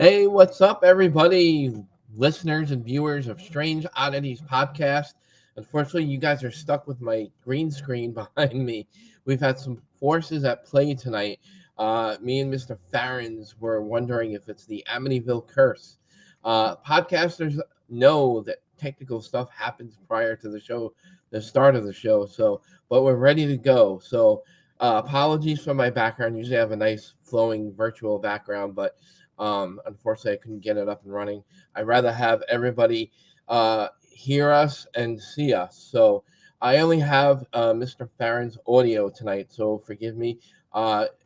Hey, what's up, everybody? Listeners and viewers of Strange Oddities Podcast. Unfortunately, you guys are stuck with my green screen behind me. We've had some forces at play tonight. Me and Mr. Farrands were wondering if it's the Amityville curse. Podcasters know that technical stuff happens prior to the start of the show. But we're ready to go. Apologies for my background. Usually, I have a nice flowing virtual background, but unfortunately, I couldn't get it up and running. I'd rather have everybody hear us and see us. So I only have Mr. Farrand's audio tonight. So forgive me.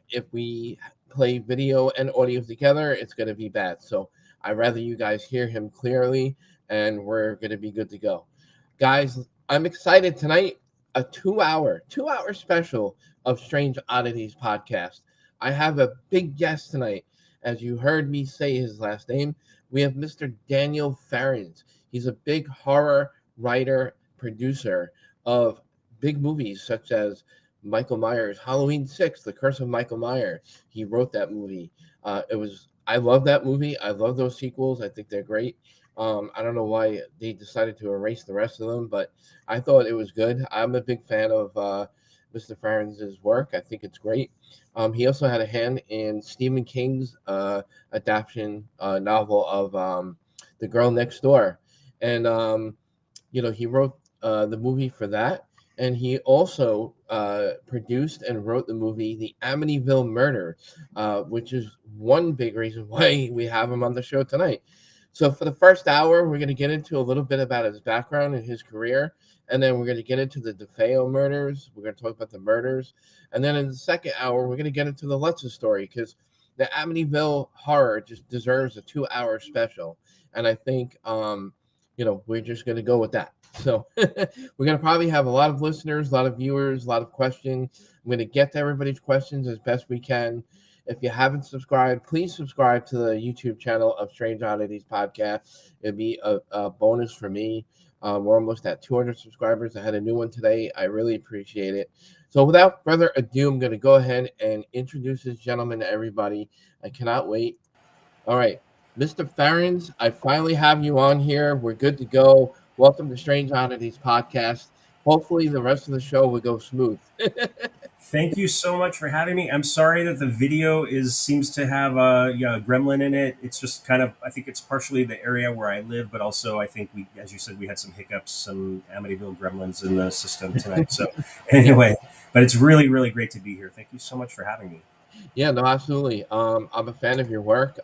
If we play video and audio together, it's going to be bad. So I'd rather you guys hear him clearly, and we're going to be good to go. Guys, I'm excited tonight. A two hour special of Strange Oddities Podcast. I have a big guest tonight. As you heard me say his last name, we have Mr. Daniel Farrands. He's a big horror writer, producer of big movies such as Michael Myers, Halloween 6, The Curse of Michael Myers. He wrote that movie. I love that movie. I love those sequels. I think they're great. I don't know why they decided to erase the rest of them, but I thought it was good. I'm a big fan of Mr. Farrands' work. I think it's great. He also had a hand in Stephen King's adaptation novel of The Girl Next Door. And, he wrote the movie for that. And he also produced and wrote the movie The Amityville Murders, which is one big reason why we have him on the show tonight. So for the first hour, we're going to get into a little bit about his background and his career. And then we're going to get into the DeFeo murders. We're going to talk about the murders. And then in the second hour, we're going to get into the Lutzer story because the Amityville horror just deserves a 2-hour special. And I think, we're just going to go with that. So we're going to probably have a lot of listeners, a lot of viewers, a lot of questions. I'm going to get to everybody's questions as best we can. If you haven't subscribed, please subscribe to the YouTube channel of Strange Oddities Podcast. It'd be a bonus for me. We're almost at 200 subscribers. I had a new one today. I really appreciate it. So without further ado, I'm going to go ahead and introduce this gentleman to everybody. I cannot wait. All right, Mr. Farrands, I finally have you on here. We're good to go. Welcome to Strange Oddities Podcast. Hopefully the rest of the show will go smooth. Thank you so much for having me. I'm sorry that the video seems to have a gremlin in it. It's just I think it's partially the area where I live, but also I think as you said, we had some hiccups, some Amityville gremlins in the system tonight. So anyway, but it's really, really great to be here. Thank you so much for having me. Yeah, no, absolutely. I'm a fan of your work.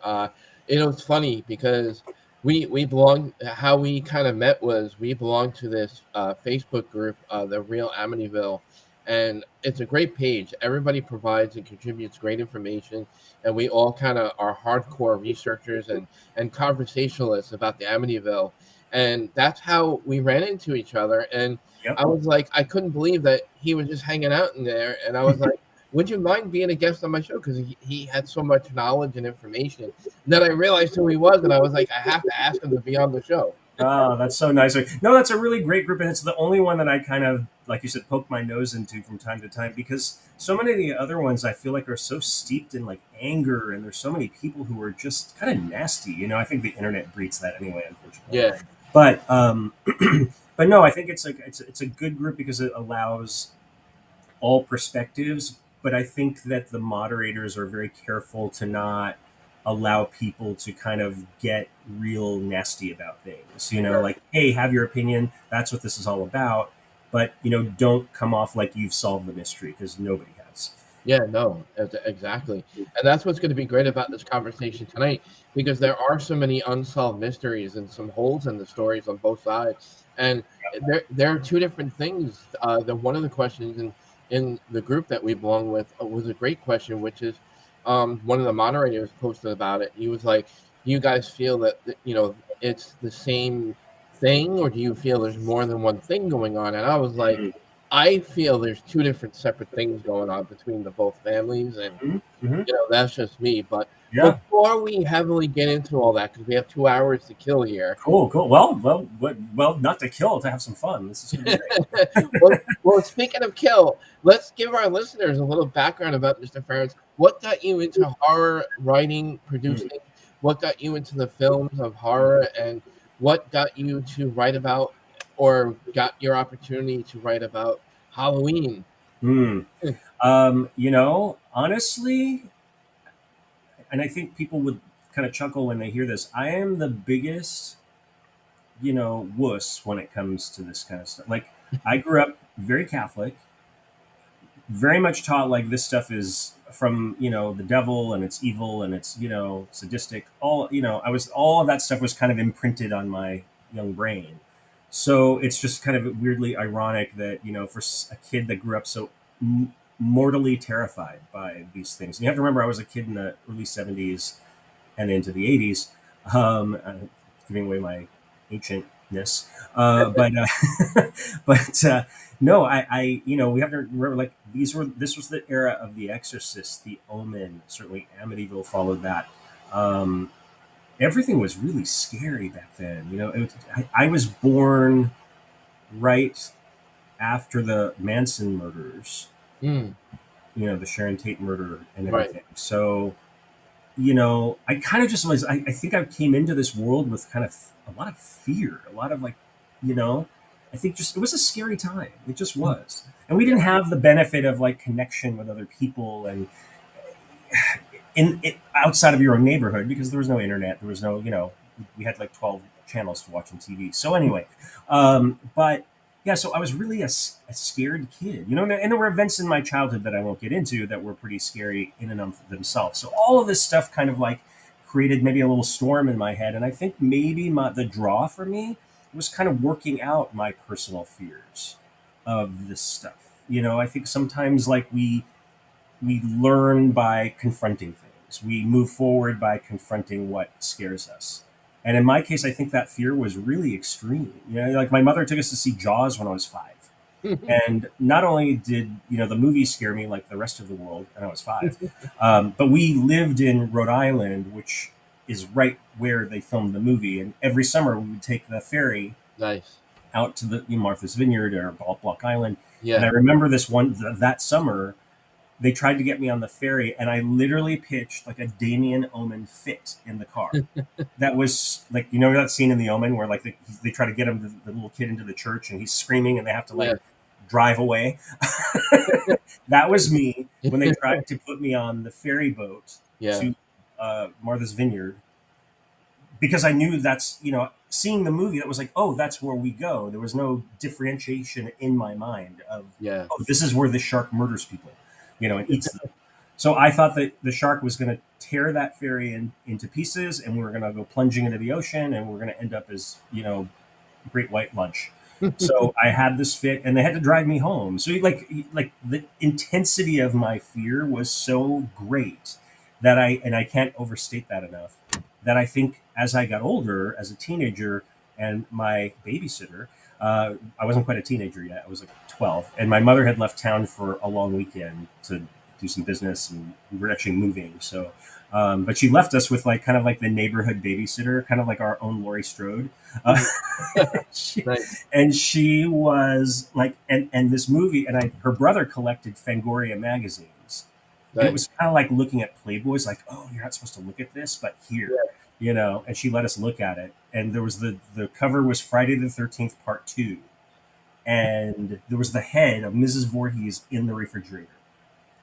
It's funny because we belong. How we kind of met was we belong to this Facebook group, the Real Amityville, and it's a great page. Everybody provides and contributes great information, and we all kind of are hardcore researchers and conversationalists about the Amityville, and that's how we ran into each other. And Yep. I was like, I couldn't believe that he was just hanging out in there, and I was like, would you mind being a guest on my show? Because he had so much knowledge and information. And then I realized who he was, and I was like, I have to ask him to be on the show. Oh, that's so nice. No, that's a really great group, and it's the only one that I kind of, like you said, poke my nose into from time to time because so many of the other ones I feel like are so steeped in like anger, and there's so many people who are just kind of nasty. I think the internet breeds that anyway, unfortunately. Yeah. But but no, I think it's a good group because it allows all perspectives. But I think that the moderators are very careful to not allow people to kind of get real nasty about things. Like, hey, have your opinion. That's what this is all about. But, don't come off like you've solved the mystery because nobody has. Yeah, no, exactly. And that's what's going to be great about this conversation tonight because there are so many unsolved mysteries and some holes in the stories on both sides. And there are two different things. One of the questions in the group that we belong with was a great question, which is one of the moderators posted about it. He was like, do you guys feel that, it's the same thing, or do you feel there's more than one thing going on? And I was like, I feel there's two different separate things going on between the both families, and that's just me. But before we heavily get into all that, because we have 2 hours to kill here. Cool. Well, not to kill, to have some fun. This is gonna be great. well, speaking of kill, let's give our listeners a little background about Mr. Farrands. What got you into horror writing, producing? what got you into the films of horror, and what got you to write about or got your opportunity to write about Halloween? Hmm. Honestly, and I think people would kind of chuckle when they hear this. I am the biggest, wuss when it comes to this kind of stuff. Like, I grew up very Catholic, very much taught like this stuff is from the devil and it's evil and it's sadistic. All of that stuff was kind of imprinted on my young brain. So it's just kind of weirdly ironic that for a kid that grew up so mortally terrified by these things. And you have to remember, I was a kid in the early '70s and into the '80s, giving away my ancientness. But no, we have to remember, like, this was the era of The Exorcist, The Omen. Certainly, Amityville followed that. Um, Everything was really scary back then. I was born right after the Manson murders. Mm, The Sharon Tate murder and right. everything. So I kind of just was, I think I came into this world with kind of a lot of fear, a lot of like, you know, I think just, it was a scary time. It just Mm, was. And we didn't have the benefit of like connection with other people and in it outside of your own neighborhood because there was no internet. There was no, we had like 12 channels to watch on TV. So anyway, but yeah, so I was really a scared kid, and there were events in my childhood that I won't get into that were pretty scary in and of themselves. So all of this stuff kind of like created maybe a little storm in my head. And I think maybe the draw for me was kind of working out my personal fears of this stuff. I think sometimes like we learn by confronting things. We move forward by confronting what scares us. And in my case, I think that fear was really extreme. Like my mother took us to see Jaws when I was 5. And not only did, the movie scare me like the rest of the world, and I was 5, but we lived in Rhode Island, which is right where they filmed the movie. And every summer we would take the ferry nice. out to the Martha's Vineyard or Block Island. And I Yeah. remember that summer, they tried to get me on the ferry, and I literally pitched like a Damien Omen fit in the car. That was like, that scene in The Omen where like they try to get him, the little kid, into the church, and he's screaming, and they have to Yeah. like drive away. That was me when they tried to put me on the ferry boat Yeah. to Martha's Vineyard, because I knew that's seeing the movie, that was like, oh, that's where we go. There was no differentiation in my mind of, Yeah. oh, this is where the shark murders people, and eats them. So I thought that the shark was going to tear that ferry into pieces, and we were going to go plunging into the ocean, and we are going to end up as great white lunch. So I had this fit, and they had to drive me home. So like the intensity of my fear was so great that I can't overstate that enough. That I think as I got older, as a teenager, and my babysitter, I wasn't quite a teenager yet. I was like 12, and my mother had left town for a long weekend to do some business, and we were actually moving. So, but she left us with like kind of like the neighborhood babysitter, kind of like our own Laurie Strode. Uh, she, Nice. and she was like, and this movie, and her brother collected Fangoria magazines. And it Nice. was kind of like looking at Playboys, like, oh, you're not supposed to look at this, but here, and she let us look at it. And there was the cover was Friday the 13th, Part 2. And there was the head of Mrs. Voorhees in the refrigerator.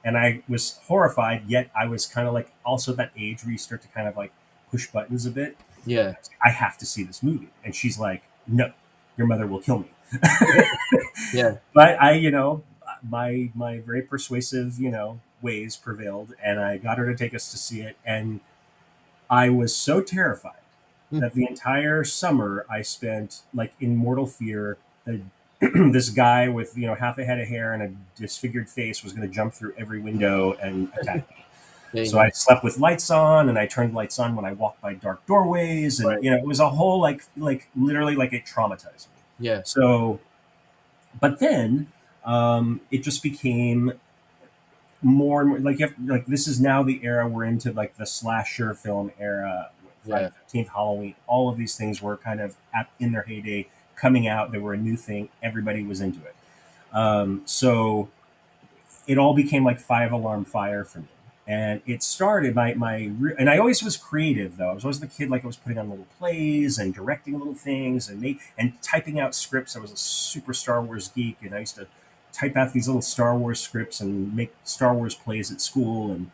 And I was horrified, yet I was kind of like also that age where you start to kind of like push buttons a bit. Yeah. I have to see this movie. And she's like, no, your mother will kill me. Yeah. But my very persuasive, ways prevailed, and I got her to take us to see it. And I was so terrified that the entire summer I spent like in mortal fear that this guy with half a head of hair and a disfigured face was going to jump through every window and attack me. There you So go. I slept with lights on, and I turned lights on when I walked by dark doorways, and Right. it was a whole like literally like it traumatized me. Yeah. So, but then it just became more and more like like this is now the era we're into, like the slasher film era. Friday Yeah. the 13th, Halloween, all of these things were kind of in their heyday, coming out. They were a new thing. Everybody was into it. So it all became like five alarm fire for me. And it started and I always was creative though. I was always the kid, like I was putting on little plays and directing little things and typing out scripts. I was a super Star Wars geek, and I used to type out these little Star Wars scripts and make Star Wars plays at school, and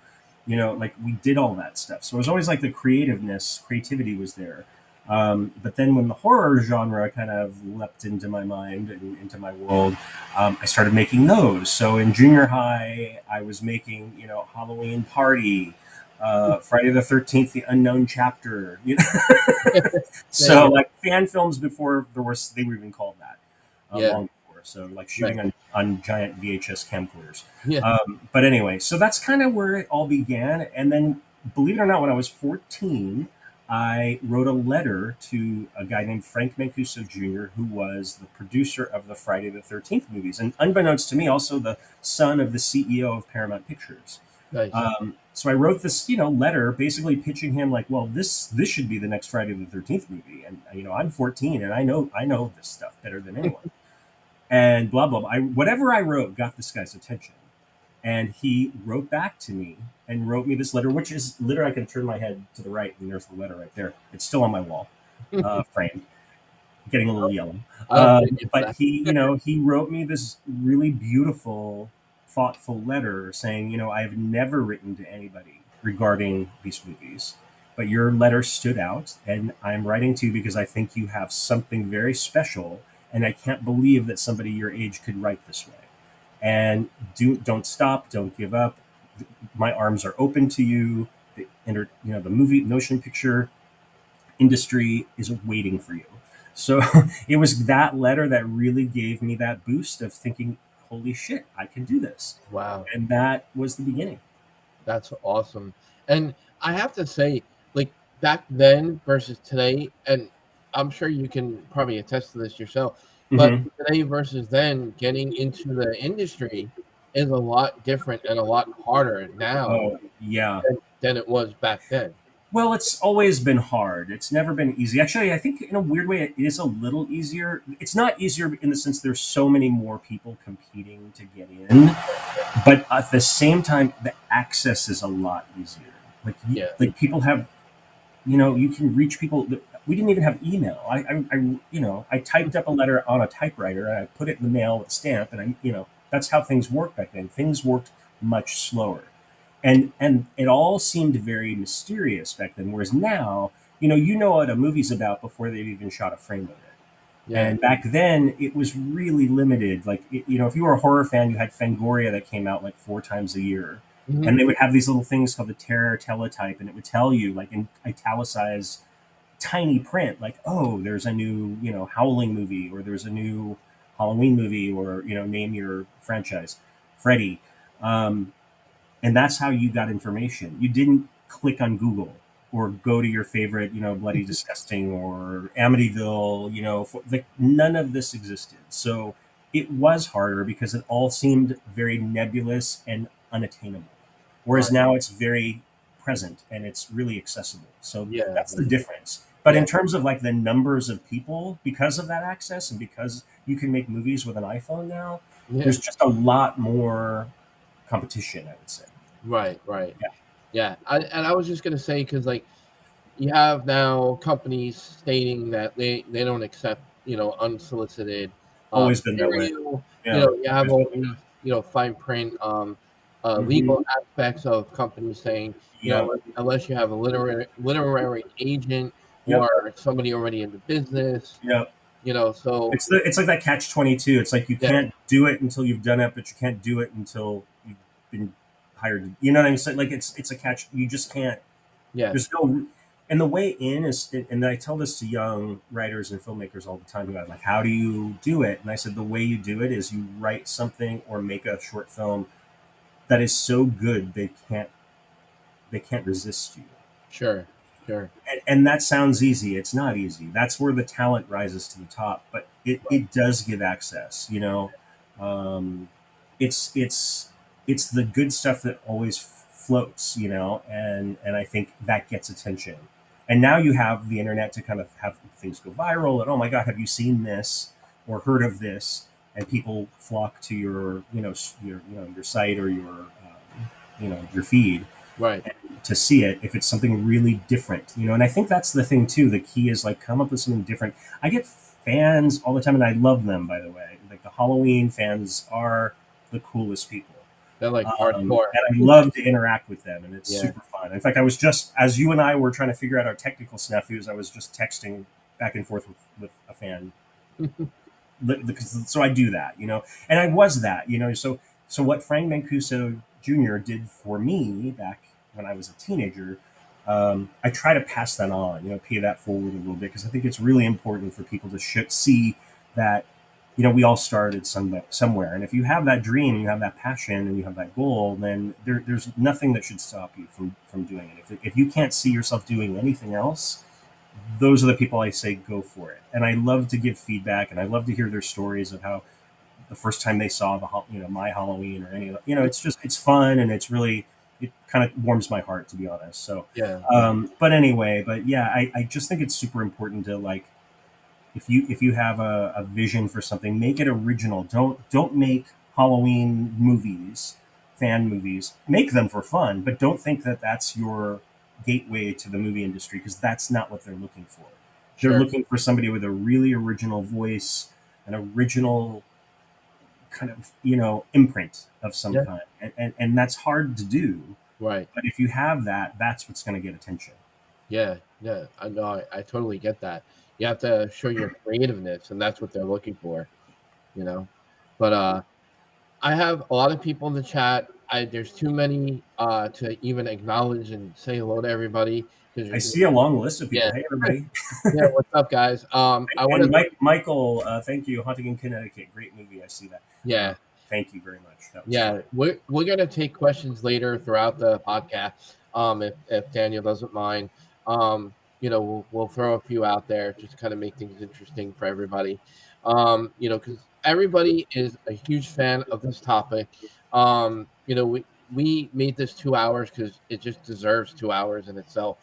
like we did all that stuff. So it was always like the creativity was there. But then when the horror genre kind of leapt into my mind and into my world, I started making those. So in junior high, I was making, Halloween Party, Friday the 13th, The Unknown Chapter. So like fan films before they were even called that, long before. So like shooting on giant VHS camcorders. Yeah. But anyway, so that's kind of where it all began. And then, believe it or not, when I was 14, I wrote a letter to a guy named Frank Mancuso Jr., who was the producer of the Friday the 13th movies, and unbeknownst to me, also the son of the CEO of Paramount Pictures. Nice. So I wrote this, letter basically pitching him like, well, this should be the next Friday the 13th movie, and I'm 14 and I know this stuff better than anyone, and blah blah blah. Whatever I wrote got this guy's attention. And he wrote back to me and wrote me this letter, which is literally, I can turn my head to the right and there's the letter right there. It's still on my wall, framed, getting a little yellow. But he wrote me this really beautiful, thoughtful letter saying, I've never written to anybody regarding these movies, but your letter stood out, and I'm writing to you because I think you have something very special, and I can't believe that somebody your age could write this way. And don't stop, don't give up. My arms are open to you. The movie motion picture industry is waiting for you. So it was that letter that really gave me that boost of thinking, holy shit, I can do this. Wow. And that was the beginning. That's awesome. And I have to say, like, back then versus today, and I'm sure you can probably attest to this yourself, but today versus then, getting into the industry is a lot different and a lot harder now than it was back then. Well, it's always been hard. It's never been easy. Actually, I think in a weird way, it is a little easier. It's not easier in the sense there's so many more people competing to get in, but at the same time, the access is a lot easier. Like people have, you can reach people. We didn't even have email. I typed up a letter on a typewriter and I put it in the mail with a stamp, and that's how things worked back then. Things worked much slower. And it all seemed very mysterious back then. Whereas now, you know what a movie's about before they've even shot a frame of it. Yeah. And back then, it was really limited. Like, if you were a horror fan, you had Fangoria that came out like 4 times a year. And they would have these little things called the Terror Teletype, and it would tell you, like in italicized tiny print, like, oh, there's a new, Howling movie, or there's a new Halloween movie, or, name your franchise, Freddy. And that's how you got information. You didn't click on Google or go to your favorite, Bloody Disgusting or Amityville, none of this existed. So it was harder because it all seemed very nebulous and unattainable. Whereas now it's very present and it's really accessible. So that's the difference. But in terms of like the numbers of people, because of that access and because you can make movies with an iPhone now, there's just a lot more competition, I would say. Right. Yeah. I was just going to say, because like you have now companies stating that they don't accept, unsolicited always been that way. You have all these, fine print legal aspects of companies saying, unless you have a literary agent or somebody already in the business, so it's like that catch-22. It's like you can't do it until you've done it, but you can't do it until you've been hired. You know what I'm saying? Like it's a catch. You just can't. Yeah. There's no. And the way in is, and I tell this to young writers and filmmakers all the time. About like, how do you do it? And I said the way you do it is you write something or make a short film that is so good they can't resist you. Sure. And that sounds easy. It's not easy. That's where the talent rises to the top. But it does give access. It's the good stuff that always floats. And I think that gets attention. And now you have the internet to kind of have things go viral. And oh my God, have you seen this or heard of this? And people flock to your your site or your feed. Right. to see it if it's something really different, and I think that's the thing too. The key is like come up with something different. I get fans all the time, and I love them, by the way. Like the Halloween fans are the coolest people. They're like And hardcore. I love to interact with them, and it's Yeah. super fun. In fact, I was just, as you and I were trying to figure out our technical snafus, I was just texting back and forth with a fan. So I do that, and I was that, so what Frank Mancuso Jr. did for me back when I was a teenager, I try to pass that on, pay that forward a little bit, because I think it's really important for people to see that, we all started somewhere, and if you have that dream, you have that passion, and you have that goal, then there's nothing that should stop you from doing it. If you can't see yourself doing anything else, those are the people I say go for it. And I love to give feedback, and I love to hear their stories of how the first time they saw my Halloween or any of it's fun, and it kind of warms my heart, to be honest. So Yeah. but anyway, but yeah, I just think it's super important to, like, if you have a vision for something, make it original. Don't make Halloween movies, fan movies. Make them for fun, but don't think that that's your gateway to the movie industry, because that's not what they're looking for. They're Sure. looking for somebody with a really original voice, an original kind of imprint of some Yeah. kind, and that's hard to do. Right. But if you have that, that's what's going to get attention. Yeah. Yeah. I know. I totally get that. You have to show your creativeness, and that's what they're looking for. But I have a lot of people in the chat. There's too many to even acknowledge and say hello to everybody. I see a long list of Yeah. people. Hey, everybody. Yeah. What's up, guys? I want And to. Michael, thank you. Haunting in Connecticut, great movie. I see that. Yeah. Thank you very much. That was Yeah. fun. We're gonna take questions later throughout the podcast. If Daniel doesn't mind, we'll throw a few out there just to kind of make things interesting for everybody. Because everybody is a huge fan of this topic. We made this 2 hours because it just deserves 2 hours in itself.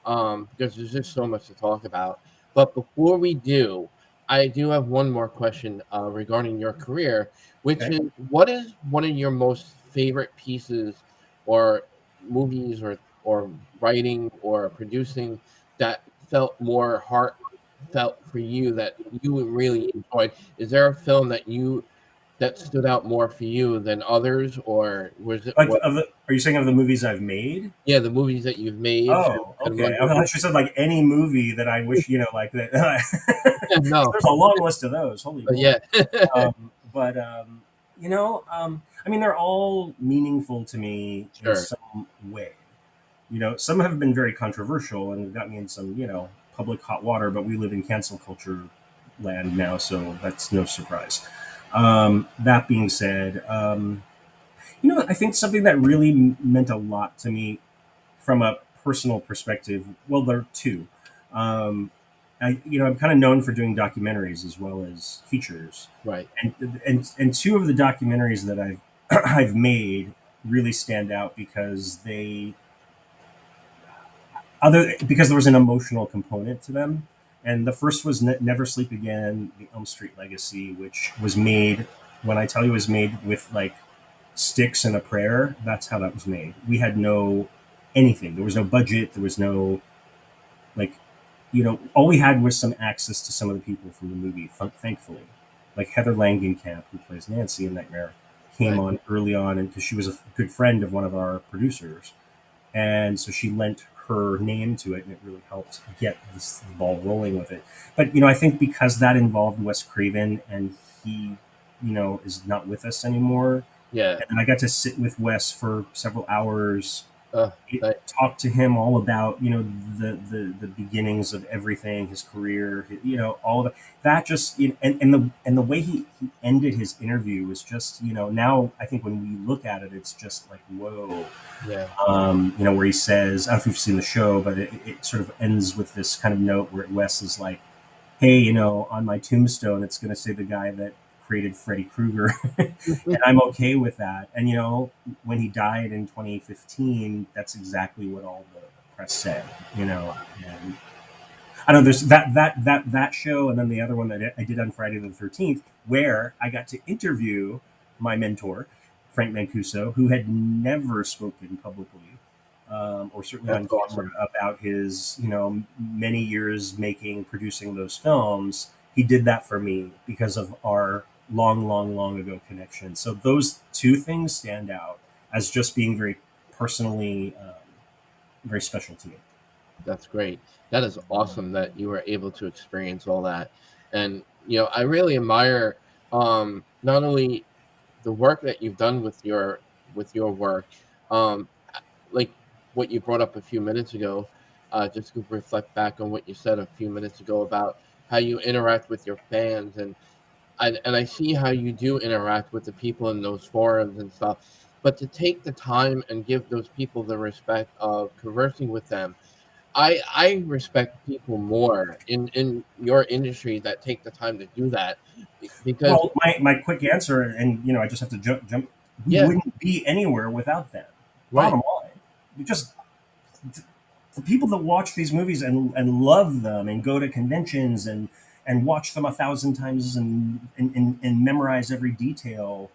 Because there's just so much to talk about. But before we do, I do have one more question regarding your career, which Okay. is, what is one of your most favorite pieces or movies or writing or producing that felt more heartfelt for you, that you really enjoyed? Is there a film that stood out more for you than others, or was it Like, what? are you saying of the movies I've made? Yeah, the movies that you've made, Oh, and okay. I wonder. thought you said like any movie that I wish, like that. No, There's a long list of those. Holy but moly. yeah. But they're all meaningful to me in Sure. some way. Some have been very controversial and got me in some, public hot water, but we live in cancel culture land now, so that's no surprise. That being said, I think something that really meant a lot to me from a personal perspective, well, there are two. Um, I'm kind of known for doing documentaries as well as features, Right. and two of the documentaries that I've I've made really stand out because because there was an emotional component to them. And the first was Never Sleep Again, the Elm Street Legacy, which was made, when I tell you it was made with like sticks and a prayer, that's how that was made. We had no anything. There was no budget. There was no, like, all we had was some access to some of the people from the movie, thankfully. Like Heather Langenkamp, who plays Nancy in Nightmare, came Right. on early on, and because she was a good friend of one of our producers. And so she lent her name to it, and it really helped get this ball rolling with it. But I think because that involved Wes Craven, and he, is not with us anymore, Yeah. and I got to sit with Wes for several hours, Uh, that, talk to him all about the beginnings of everything, his career, all of that just and the way he ended his interview was just, now I think when we look at it, it's just like, whoa. yeah. Where he says, I don't know if you've seen the show, but it sort of ends with this kind of note where Wes is like, hey, on my tombstone, it's going to say the guy that created Freddy Krueger. And I'm okay with that. And, when he died in 2015, that's exactly what all the press said, and I know there's that show. And then the other one that I did on Friday the 13th, where I got to interview my mentor, Frank Mancuso, who had never spoken publicly. or certainly on That's camera, awesome. about his, many years producing those films. He did that for me because of our long, long, long ago connection. So those two things stand out as just being very personally, very special to me. That's great. That is awesome that you were able to experience all that. And I really admire not only the work that you've done with your work, um, like what you brought up a few minutes ago, just to reflect back on what you said a few minutes ago about how you interact with your fans, and I see how you do interact with the people in those forums and stuff. But to take the time and give those people the respect of conversing with them, I respect people more in your industry that take the time to do that, because Well, my quick answer, and I just have to jump. We yeah, wouldn't be anywhere without them. right, Bottom line, we just the people that watch these movies and love them and go to conventions and watch them 1,000 times and memorize every detail.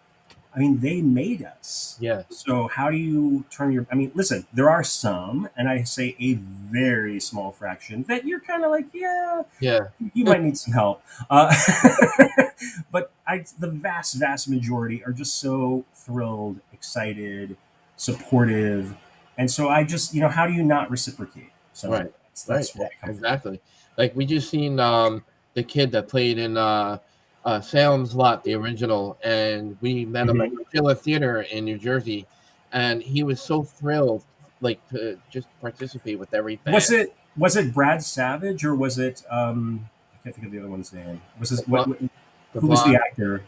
I mean, they made us. yeah, So how do you turn your? I mean, listen, there are some, and I say a very small fraction that you're kind of like, yeah, yeah, you might need some help. But the vast, vast majority are just so thrilled, excited, supportive, and so I just, how do you not reciprocate? So right, right, that's where I come from. exactly. Like we just seen the kid that played in Salem's Lot, the original, and we met him at Mhm. the Villa Theater in New Jersey, and he was so thrilled, like to just participate with every fan. Was it Brad Savage, or was it I can't think of the other one's name. Was The this blonde, the who was the blonde actor?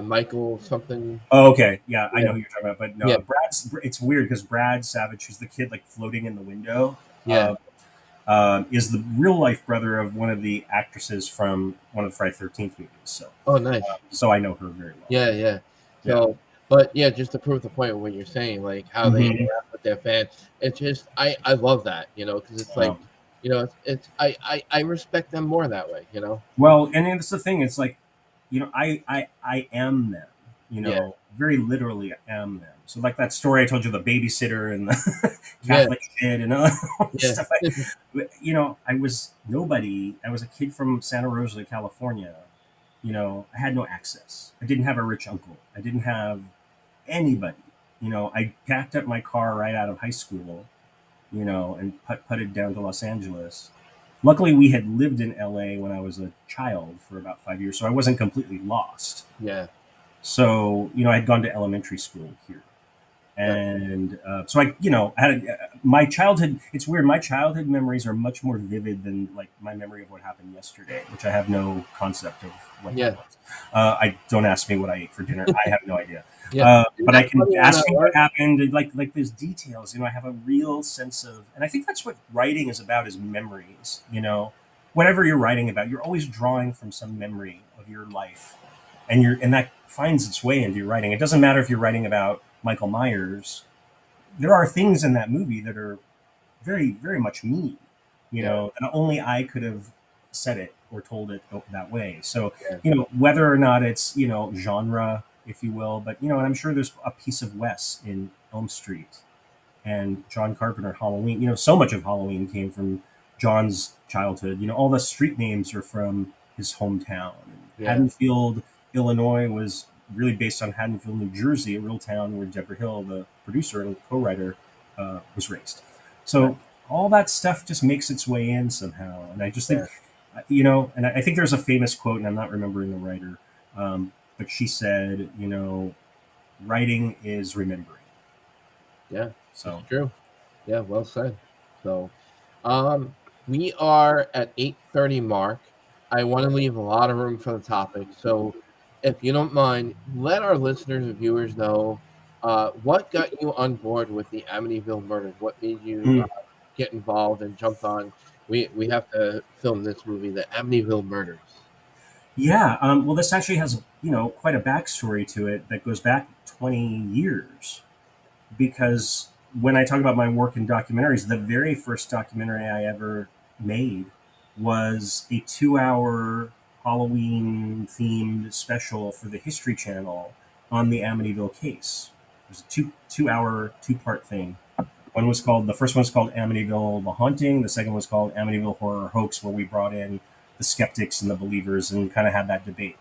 Michael something. Oh, okay, yeah, I Yeah, know who you're talking about. But yeah, no, It's weird because Brad Savage, who's the kid like floating in the window, yeah. is the real life brother of one of the actresses from one of the Friday 13th movies. So, Oh, nice. so I know her very well. Yeah, yeah. Yeah. So, but yeah, just to prove the point of what you're saying, like how they Hmm. interact with their fans, it's just I love that, because it's like, I respect them more that way. Well, and it's the thing. It's like, I am them. Yeah, Very literally am them. So, like that story I told you, the babysitter and the yeah, Catholic kid and all that yeah, stuff. I was nobody. I was a kid from Santa Rosa, California. I had no access. I didn't have a rich uncle. I didn't have anybody. I packed up my car right out of high school, and putted down to Los Angeles. Luckily, we had lived in LA when I was a child for about 5 years, so I wasn't completely lost. yeah. So, I had gone to elementary school here. That, And so my childhood. It's weird. My childhood memories are much more vivid than like my memory of what happened yesterday, which I have no concept of what that yeah, was. I don't ask me what I ate for dinner. I have no idea. yeah. Isn't But I that can funny when I ask me what work? happened. And like those details. I have a real sense of, and I think that's what writing is about: is memories. Whatever you're writing about, you're always drawing from some memory of your life, and that finds its way into your writing. It doesn't matter if you're writing about Michael Myers. There are things in that movie that are very, very much me, Yeah, that only I could have said it or told it that way. So, yeah, whether or not it's, genre, if you will, but, and I'm sure there's a piece of Wes in Elm Street and John Carpenter Halloween. So much of Halloween came from John's childhood. All the street names are from his hometown. And yeah. Haddonfield, Illinois was really based on Haddonfield, New Jersey, a real town where Deborah Hill, the producer and co-writer, was raised. Right. So all that stuff just makes its way in somehow. And I just think, Yeah, and I think there's a famous quote, and I'm not remembering the writer, but she said, writing is remembering. yeah. It's So, true. Yeah, well said. So, um, we are at 8:30 mark. I want to leave a lot of room for the topic. So, if you don't mind, let our listeners and viewers know what got you on board with the Amityville Murders. What made you mm. get involved and jumped on? We have to film this movie, the Amityville Murders. Yeah, well, this actually has quite a backstory to it that goes back 20 years. Because when I talk about my work in documentaries, the very first documentary I ever made was a 2 hour Halloween themed special for the History Channel on the Amityville case. It was a two hour, two part thing. The first one was called Amityville The Haunting. The second was called Amityville Horror Hoax, where we brought in the skeptics and the believers and kind of had that debate.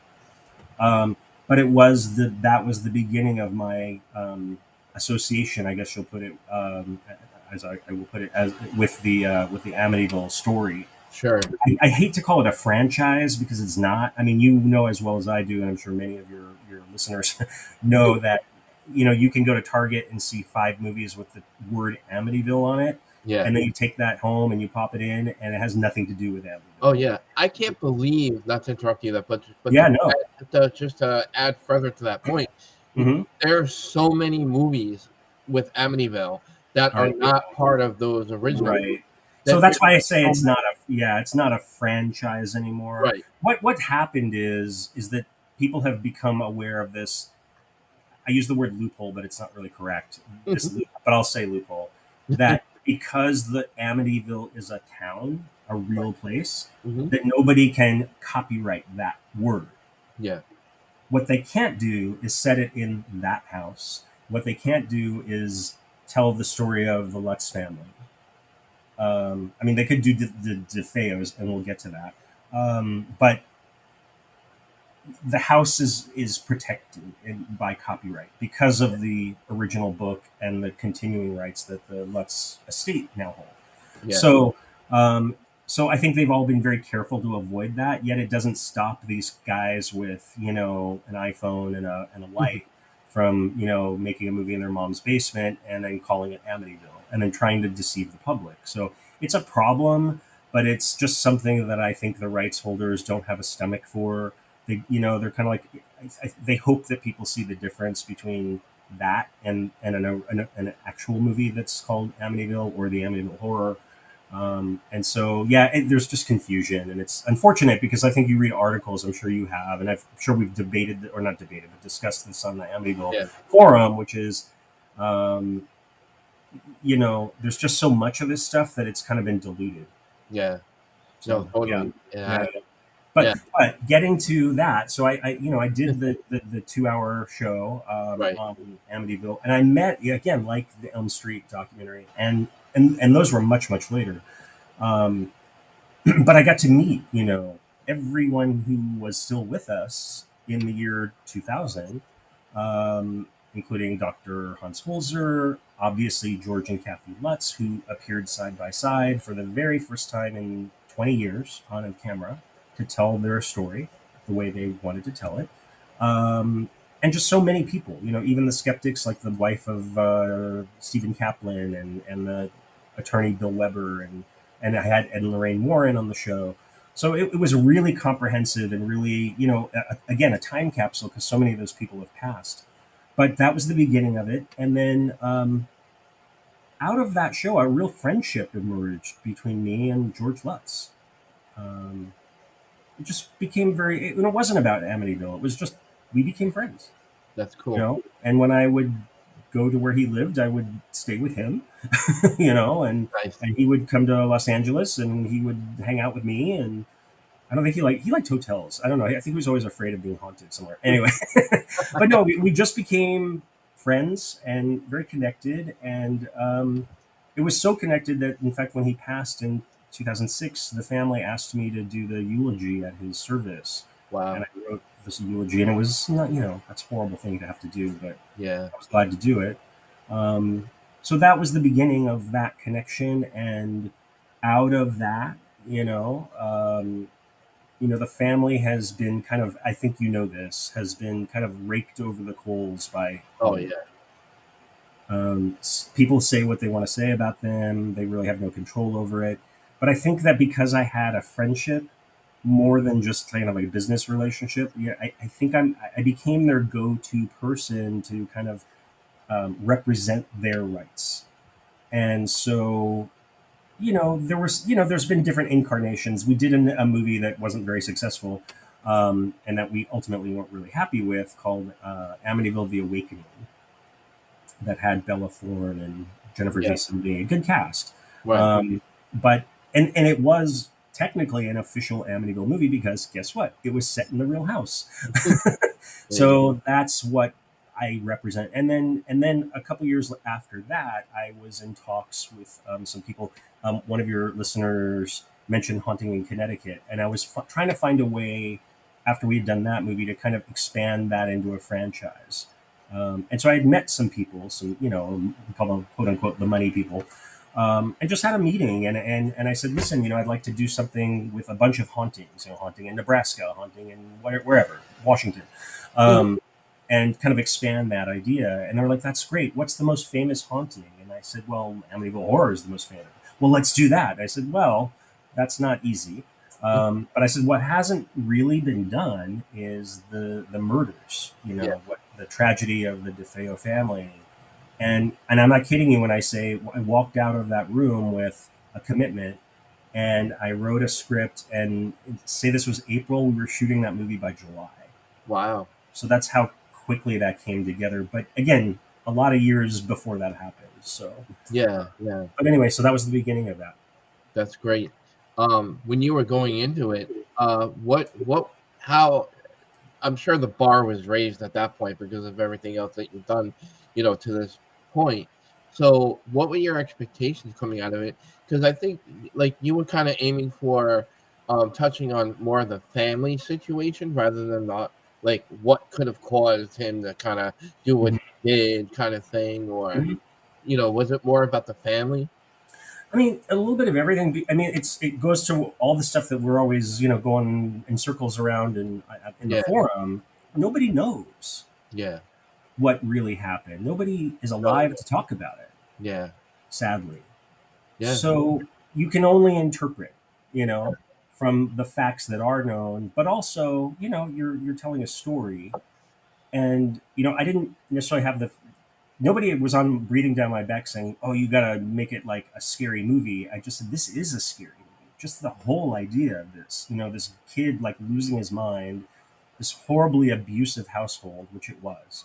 But that was the beginning of my association, I guess you'll put it, as I will put it, as with the Amityville story. Sure. I hate to call it a franchise because it's not. I mean, you know as well as I do, and I'm sure many of your listeners know that you can go to Target and see 5 movies with the word Amityville on it, Yeah. and then you take that home and you pop it in, and it has nothing to do with Amityville. Oh yeah, I can't believe, not to interrupt you, but Yeah, no. just to add further to that point, Mm-hmm. there are so many movies with Amityville that are Right. not part of those original. Right. So that's why I say it's not a franchise anymore. Right. What happened is that people have become aware of this. I use the word loophole, but it's not really correct. But I'll say loophole. That because the Amityville is a town, a real place, that nobody can copyright that word. Yeah. What they can't do is set it in that house. What they can't do is tell the story of the Lutz family. I mean, they could do the DeFeos, and we'll get to that. But the house is protected by copyright because of the original book and the continuing rights that the Lutz estate now hold. Yeah. So I think they've all been very careful to avoid that. Yet it doesn't stop these guys with an iPhone and a light from making a movie in their mom's basement and then calling it Amityville and then trying to deceive the public. So it's a problem, but it's just something that I think the rights holders don't have a stomach for. They're kind of like, they hope that people see the difference between that and an actual movie that's called Amityville or the Amityville Horror. And so, there's just confusion, and it's unfortunate because I think you read articles, I'm sure you have, and I'm sure we've discussed this on the Amityville forum, which is, there's just so much of this stuff that it's kind of been diluted. Yeah. So, no, totally. Yeah. But getting to that, so I did the 2-hour show on Amityville, and I met again like the Elm Street documentary, and those were much later. But I got to meet everyone who was still with us in the year 2000, including Dr. Hans Holzer, obviously George and Kathy Lutz, who appeared side by side for the very first time in 20 years on a camera to tell their story the way they wanted to tell it. And just so many people, even the skeptics, like the wife of Stephen Kaplan and the attorney Bill Weber, and I had Ed and Lorraine Warren on the show. So it was really comprehensive and really, again, a time capsule because so many of those people have passed. But that was the beginning of it. And then out of that show, a real friendship emerged between me and George Lutz. It just became it wasn't about Amityville. It was just, we became friends. That's cool. And when I would go to where he lived, I would stay with him, and he would come to Los Angeles and he would hang out with me. And I don't think he liked hotels. I don't know. I think he was always afraid of being haunted somewhere. Anyway, but no, we just became friends and very connected. And it was so connected that, in fact, when he passed in 2006, the family asked me to do the eulogy at his service. Wow. And I wrote this eulogy, and it was not, that's a horrible thing to have to do, but yeah, I was glad to do it. So that was the beginning of that connection. And out of that, the family has been kind of, I think has been kind of raked over the coals by people say what they want to say about them. They really have no control over it. But I think that because I had a friendship more than just kind of like a business relationship, I think I became their go-to person to kind of represent their rights. And so, there's been different incarnations. We did a movie that wasn't very successful, and that we ultimately weren't really happy with, called Amityville: The Awakening, that had Bella Thorne and Jennifer Jason Leigh, a good cast. Right. But it was technically an official Amityville movie because guess what? It was set in the real house. So that's what I represent. And then a couple years after that, I was in talks with some people. One of your listeners mentioned Haunting in Connecticut, and I was trying to find a way after we had done that movie to kind of expand that into a franchise. And so I had met some people, some, we call them quote unquote the money people, and just had a meeting. And I said, listen, I'd like to do something with a bunch of hauntings, haunting in Nebraska, haunting in wherever, Washington, and kind of expand that idea. And they were like, that's great. What's the most famous haunting? And I said, well, Amityville Horror is the most famous. Well, let's do that. I said, well, that's not easy. But I said, what hasn't really been done is the murders, the tragedy of the DeFeo family. And I'm not kidding you when I say I walked out of that room with a commitment, and I wrote a script, and say this was April, we were shooting that movie by July. Wow. So that's how quickly that came together. But again, a lot of years before that happened. So yeah. But anyway, so that was the beginning of that. That's great. When you were going into it, how? I'm sure the bar was raised at that point because of everything else that you've done, to this point. So, what were your expectations coming out of it? Because I think, like, you were kind of aiming for touching on more of the family situation rather than not like what could have caused him to kind of do what he did, kind of thing, or was it more about the family? I mean, a little bit of everything. I mean, it goes to all the stuff that we're always, going in circles around in the forum. Nobody knows Yeah. what really happened. Nobody is alive to talk about it. Yeah. Sadly. Yeah. So you can only interpret, from the facts that are known, but also, you're telling a story, and I didn't necessarily have nobody was on breathing down my back saying, oh, you gotta make it like a scary movie. I just said, this is a scary movie. Just the whole idea of this, this kid like losing his mind, this horribly abusive household, which it was.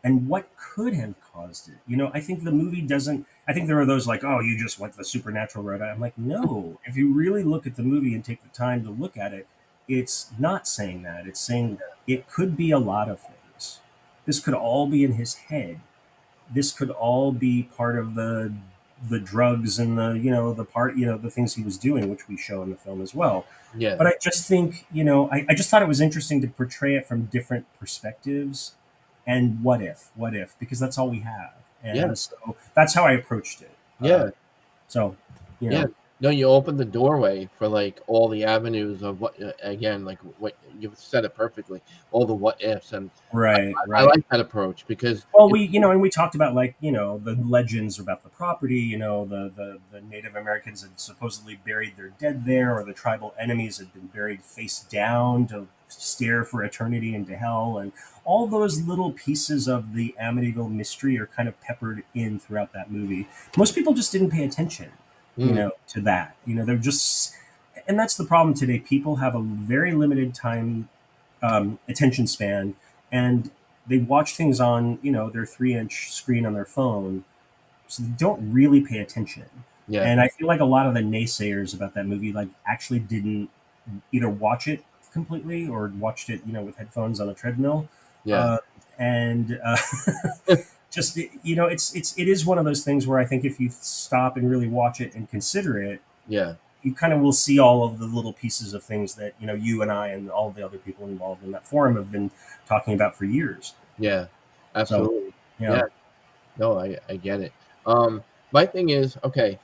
And what could have caused it? I think the movie doesn't, I think there are those like, oh, you just went the supernatural road. I'm like, no, if you really look at the movie and take the time to look at it, it's not saying that. It's saying it could be a lot of things. This could all be in his head. This could all be part of the drugs and the things he was doing, which we show in the film as well. Yeah. But I just think, I just thought it was interesting to portray it from different perspectives. And what if, because that's all we have. And so that's how I approached it. Yeah. Yeah. No, you opened the doorway for like all the avenues of what, again, like what you said it perfectly, all the what ifs. And right. I like that approach because, well, and we talked about like, the legends about the property, the Native Americans had supposedly buried their dead there, or the tribal enemies had been buried face down to stare for eternity into hell. And all those little pieces of the Amityville mystery are kind of peppered in throughout that movie. Most people just didn't pay attention, to that. They're just, and that's the problem today. People have a very limited time, attention span, and they watch things on, their 3-inch screen on their phone, so they don't really pay attention. Yeah. And I feel like a lot of the naysayers about that movie, like, actually didn't either watch it completely or watched it, with headphones on a treadmill. Yeah. Just, it is one of those things where I think if you stop and really watch it and consider it, you kind of will see all of the little pieces of things that, you and I and all the other people involved in that forum have been talking about for years. Yeah, absolutely. So, No, I get it. My thing is, okay,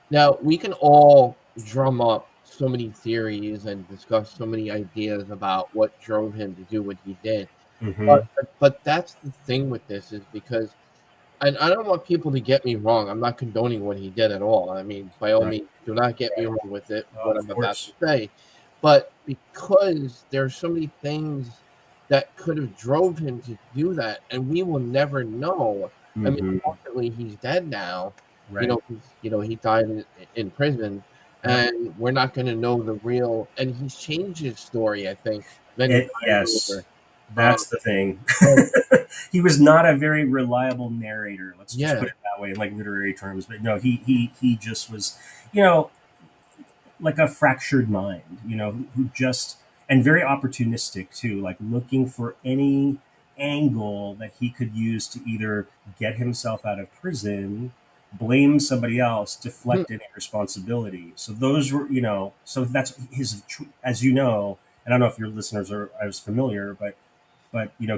now we can all drum up so many theories and discuss so many ideas about what drove him to do what he did. But that's the thing with this is because, and I don't want people to get me wrong. I'm not condoning what he did at all. I mean, by all means, do not get me wrong with it, what I'm about to say. But because there's so many things that could have drove him to do that, and we will never know. I mean, ultimately, he's dead now. Right. He died in prison, and we're not going to know the real. And he's changed his story, I think. Yes, that's the thing. He was not a very reliable narrator. Let's just put it that way, in like literary terms. But no, he just was, like a fractured mind. Who just, and very opportunistic too, like looking for any angle that he could use to either get himself out of prison, blame somebody else, deflect any responsibility. So those were, so that's his, as you know, and I don't know if your listeners are as familiar, but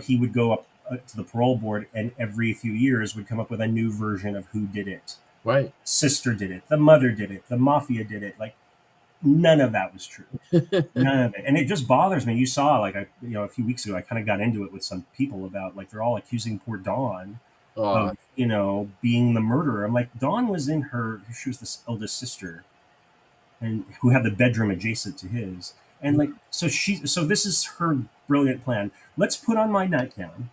he would go up to the parole board, and every few years would come up with a new version of who did it. Right. Sister did it, the mother did it, the mafia did it. Like, none of that was true. None of it. And it just bothers me. You saw, like, a few weeks ago, I kind of got into it with some people about, like, they're all accusing poor Dawn of, being the murderer. I'm like, Dawn was she was the eldest sister, and who had the bedroom adjacent to his. And, like, so this is her brilliant plan. Let's put on my nightgown.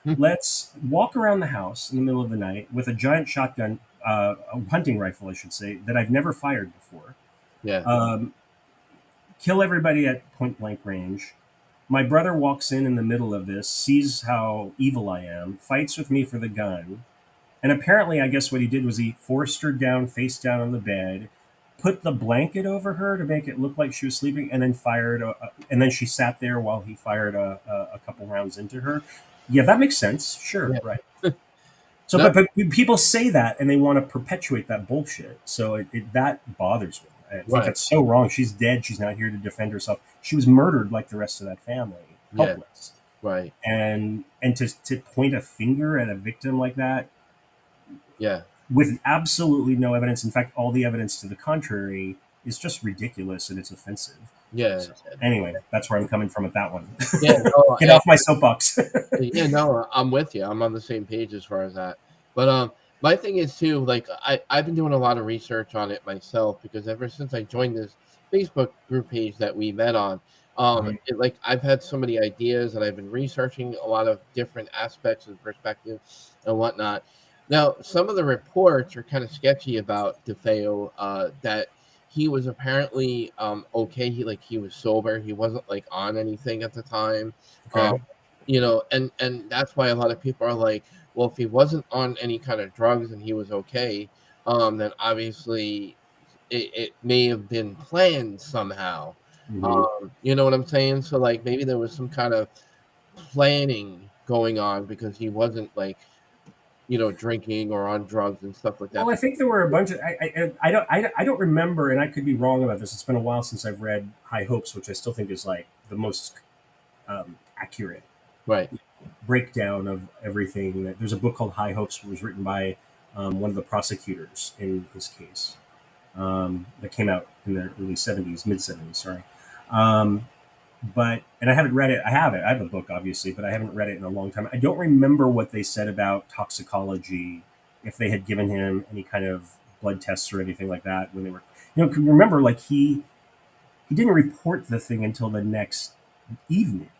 Let's walk around the house in the middle of the night with a giant shotgun, a hunting rifle, I should say, that I've never fired before. Yeah. Kill everybody at point blank range. My brother walks in the middle of this, sees how evil I am, fights with me for the gun. And apparently, I guess what he did was he forced her down, face down on the bed, put the blanket over her to make it look like she was sleeping, and then fired. And then she sat there while he fired a couple rounds into her. Yeah, that makes sense. Sure, yeah. Right. So, no. but people say that, and they want to perpetuate that bullshit. So that bothers me. I think that's so wrong. She's dead. She's not here to defend herself. She was murdered like the rest of that family. Helpless. Yeah. Right. And to point a finger at a victim like that. Yeah. With absolutely no evidence. In fact, all the evidence to the contrary is just ridiculous, and it's offensive. Yeah. So, anyway, that's where I'm coming from with that one. Yeah. No, Get off my soapbox. Yeah, no, I'm with you. I'm on the same page as far as that. But my thing is too, like I've been doing a lot of research on it myself, because ever since I joined this Facebook group page that we met on, I've had so many ideas, and I've been researching a lot of different aspects and perspectives and whatnot. Now, some of the reports are kind of sketchy about DeFeo, that he was apparently okay. He was sober. He wasn't like on anything at the time. Okay. And that's why a lot of people are like, well, if he wasn't on any kind of drugs and he was okay, then obviously it may have been planned somehow. Mm-hmm. You know what I'm saying? So like maybe there was some kind of planning going on, because he wasn't like, drinking or on drugs and stuff like that. Well, I think there were a bunch of I don't remember, and I could be wrong about this. It's been a while since I've read High Hopes, which I still think is like the most accurate breakdown of everything. There's a book called High Hopes, which was written by one of the prosecutors in his case, that came out in the early 70s, mid 70s. Sorry. And I haven't read it. I have the book, obviously, but I haven't read it in a long time. I don't remember what they said about toxicology, if they had given him any kind of blood tests or anything like that when they were, remember, like he didn't report the thing until the next evening.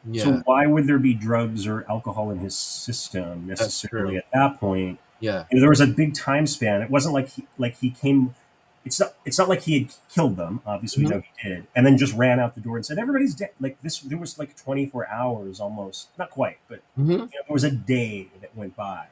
Yeah. So why would there be drugs or alcohol in his system necessarily at that point? Yeah. There was a big time span. It wasn't like he came. It's not like he had killed them. Obviously, we know he did, and then just ran out the door and said everybody's dead. Like this, there was like 24 hours almost, not quite, but there was a day that went by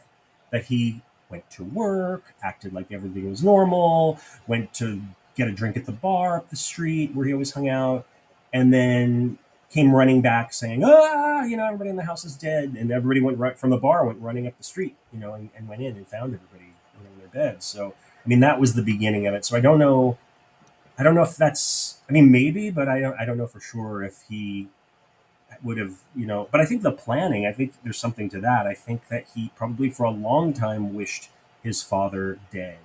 that he went to work, acted like everything was normal, went to get a drink at the bar up the street where he always hung out, and then came running back saying, everybody in the house is dead, and everybody went right from the bar, went running up the street, and went in and found everybody in their beds. So. I mean, that was the beginning of it. So I don't know if that's, maybe, but I don't know for sure if he would have, but I think the planning, I think there's something to that. I think that he probably for a long time wished his father dead.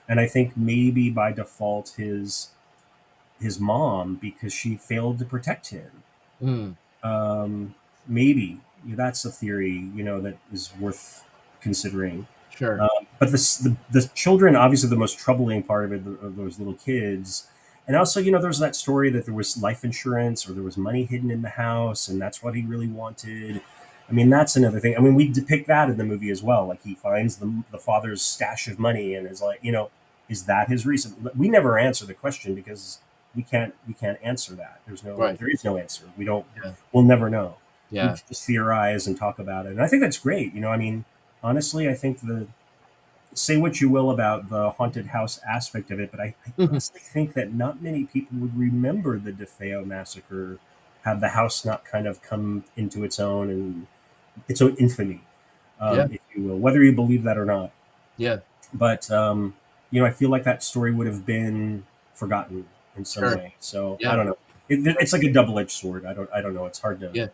And I think maybe by default his mom, because she failed to protect him. Maybe that's a theory, that is worth considering. Sure. But the children, obviously the most troubling part of it, are those little kids. And also, there's that story that there was life insurance or there was money hidden in the house, and that's what he really wanted. That's another thing. We depict that in the movie as well. Like he finds the father's stash of money and is like, is that his reason? We never answer the question because we can't answer that. There is no answer. We'll never know. Yeah. We just theorize and talk about it. And I think that's great. Honestly, I think say what you will about the haunted house aspect of it, but I honestly think that not many people would remember the DeFeo massacre had the house not kind of come into its own its own infamy, Yeah. if you will, whether you believe that or not. Yeah. But I feel like that story would have been forgotten in some Sure. way. So I Yeah. don't know. It's like a double-edged sword. I don't know. It's hard to. Yeah.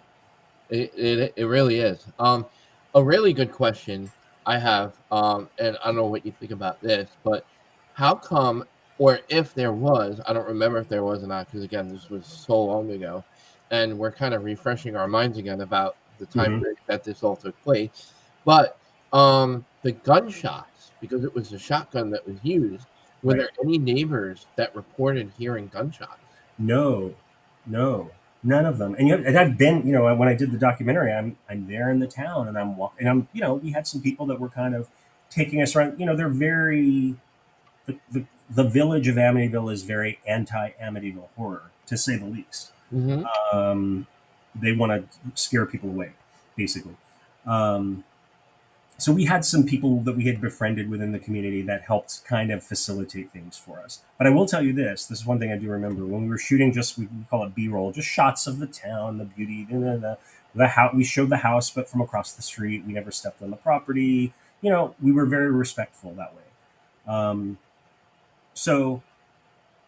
It really is. A really good question I have, and I don't know what you think about this, but how come, or if there was, I don't remember if there was or not, because again, this was so long ago, and we're kind of refreshing our minds again about the time Mhm. period that this all took place. But the gunshots, because it was a shotgun that was used, were Right. there any neighbors that reported hearing gunshots? No, no, none of them. And I've been, when I did the documentary, I'm there in the town, and I'm walking, and we had some people that were kind of taking us around. They're very the village of Amityville is very anti-Amityville horror, to say the least. Mm-hmm. Um, they want to scare people away, basically. Um, so we had some people that we had befriended within the community that helped kind of facilitate things for us. But I will tell you this is one thing I do remember when we were shooting, just we call it B-roll, just shots of the town, the beauty, the house. We showed the house, but from across the street. We never stepped on the property. We were very respectful that way. So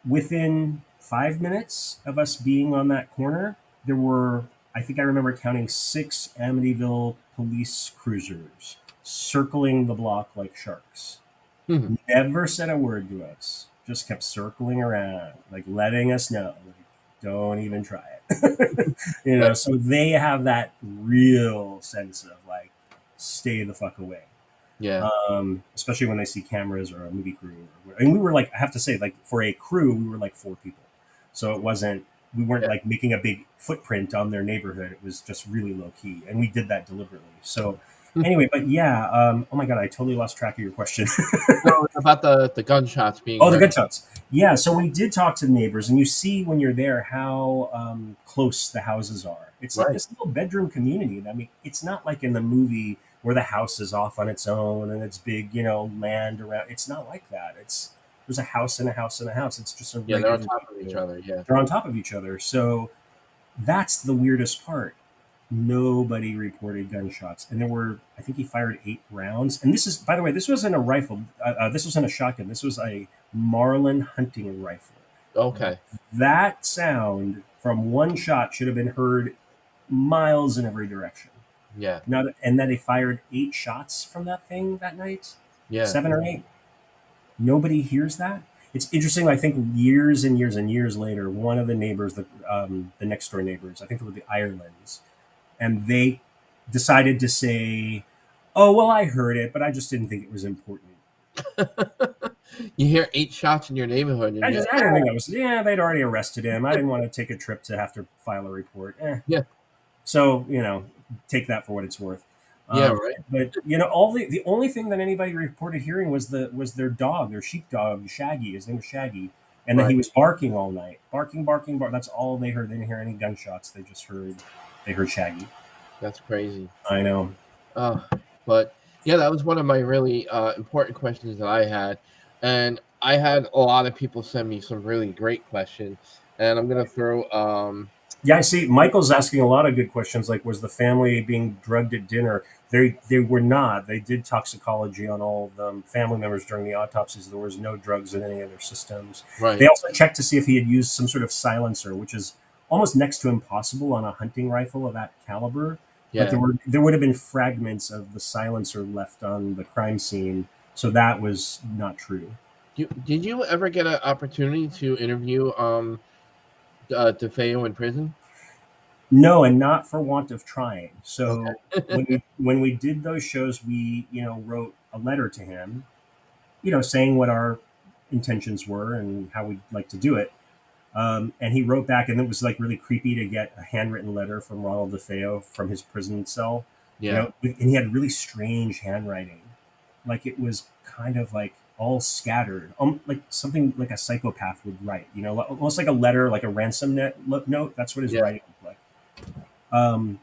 within 5 minutes of us being on that corner, there were, I think I remember counting 6 Amityville police cruisers circling the block like sharks. Hmm. Never said a word to us, just kept circling around, like letting us know, like, don't even try it. So they have that real sense of like, stay the fuck away. Yeah. Especially when they see cameras or a movie crew. And we were like, I have to say, like for a crew, we were like 4 people. So we weren't Yeah. like making a big footprint on their neighborhood. It was just really low key. And we did that deliberately. So anyway, but yeah, oh my God, I totally lost track of your question. No, it's about the gunshots being Oh, the heard. gunshots. Yeah, so we did talk to the neighbors, and you see when you're there how close the houses are. It's like Right. this little bedroom community. I mean, it's not like in the movie where the house is off on its own and it's big, land around. It's not like that. There's a house and a house and a house. It's just a Yeah, they're regular on top of each other. Yeah. They're on top of each other. So that's the weirdest part. Nobody reported gunshots, and there were, I think he fired 8 rounds. And this is, by the way, this wasn't a rifle. This wasn't a shotgun. This was a Marlin hunting rifle. Okay. That sound from one shot should have been heard miles in every direction. Yeah. And then they fired 8 shots from that thing that night. Yeah. 7 or 8. Nobody hears that. It's interesting. I think years and years and years later, one of the neighbors, the next door neighbors, I think they were the Irelands, and they decided to say, "Oh well, I heard it, but I just didn't think it was important." You hear 8 shots in your neighborhood, and I didn't think that was. Yeah, they'd already arrested him. I didn't want to take a trip to have to file a report. Yeah. So take that for what it's worth. Yeah, right. But all the only thing that anybody reported hearing was their dog, their sheepdog, Shaggy. His name was Shaggy, and then he was barking all night, barking. That's all they heard. They didn't hear any gunshots. They heard Shaggy. That's crazy. I know. But yeah, that was one of my really important questions that I had, and I had a lot of people send me some really great questions, and I'm gonna throw. Yeah, I see. Michael's asking a lot of good questions. Like, was the family being drugged at dinner? They were not. They did toxicology on all of them. Family members during the autopsies. There was no drugs in any of their systems. Right. They also checked to see if he had used some sort of silencer, which is almost next to impossible on a hunting rifle of that caliber. Yeah. But there would have been fragments of the silencer left on the crime scene, so that was not true. Did you ever get an opportunity to interview DeFeo in prison? No, and not for want of trying. So Okay. when we did those shows, we wrote a letter to him, saying what our intentions were and how we'd like to do it. And he wrote back, and it was like really creepy to get a handwritten letter from Ronald DeFeo from his prison cell. Yeah. And he had really strange handwriting, like it was kind of like all scattered, like something like a psychopath would write. Almost like a letter, like a ransom note. That's what his writing looked like.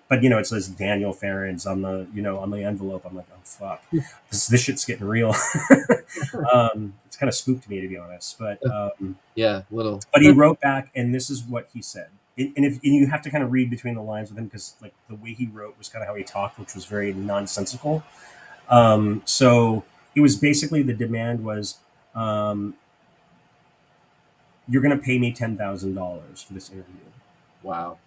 But it says Daniel Farrands on the on the envelope. I'm like, oh fuck, this shit's getting real. It's kind of spooked me, to be honest. But Yeah, little. But he wrote back, and this is what he said. and you have to kind of read between the lines with him, because like the way he wrote was kind of how he talked, which was very nonsensical. So it was basically, the demand was, um, you're going to pay me $10,000 for this interview. Wow.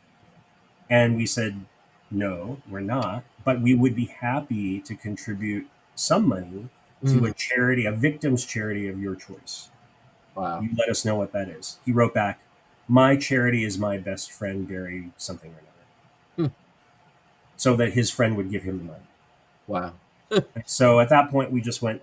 And we said, no, we're not, but we would be happy to contribute some money to a charity, a victim's charity of your choice. Wow. You let us know what that is. He wrote back, my charity is my best friend, Barry something or another. So that his friend would give him the money. Wow. So at that point, we just went,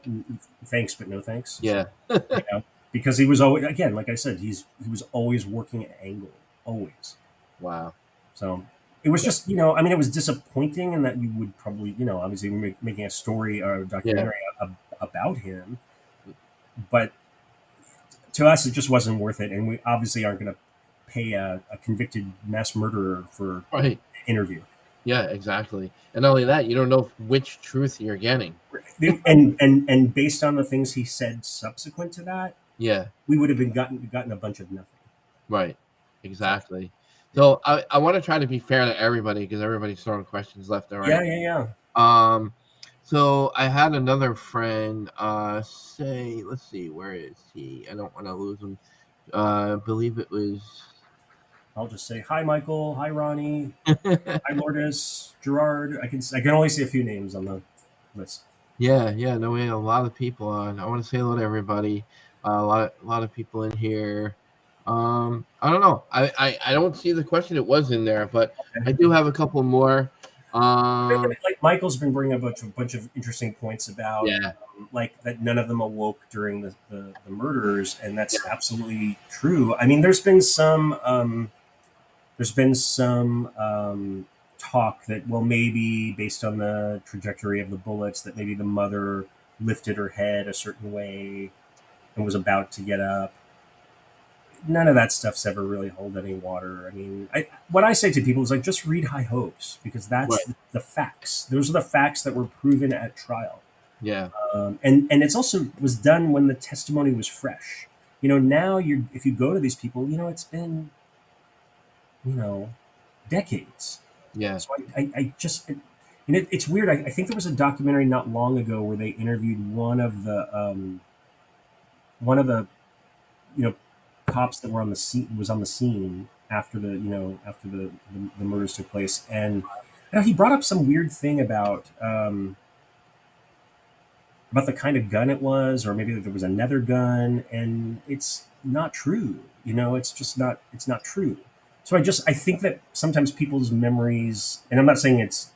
thanks, but no thanks. Yeah. You know? Because he was always, again, like I said, he was always working at angle, always. Wow. So it was just, I mean, it was disappointing in that you would probably, obviously making a story or a documentary about him, but to us, it just wasn't worth it. And we obviously aren't going to pay a convicted mass murderer for an interview. Yeah, exactly. And not only that, you don't know which truth you're getting. And based on the things he said subsequent to that, we would have gotten a bunch of nothing. Right. Exactly. So I want to try to be fair to everybody, because everybody's throwing questions left and right. Yeah. So I had another friend say, let's see, where is he? I don't want to lose him. I believe it was. I'll just say hi, Michael. Hi, Ronnie. Hi, Lourdes. Gerard. I can only see a few names on the list. Yeah. No, we had a lot of people on. I want to say hello to everybody. A lot of people in here. I don't know. I don't see the question. It was in there, but I do have a couple more. Like Michael's been bringing up a bunch of interesting points about, like that none of them awoke during the murders, and that's absolutely true. I mean, there's been some talk that, well, maybe based on the trajectory of the bullets, that maybe the mother lifted her head a certain way and was about to get up. None of that stuff's ever really held any water. I mean, what I say to people is, like, just read High Hopes, because that's the facts. Those are the facts that were proven at trial. Yeah. And it's also was done when the testimony was fresh. Now if you go to these people, it's been, decades. Yeah. So I just, it's weird. I think there was a documentary not long ago where they interviewed one of the cops that were on the scene after the murders took place, and he brought up some weird thing about the kind of gun it was, or maybe that there was another gun, and it's not true. It's just not. It's not true. So I think that sometimes people's memories, and I'm not saying it's,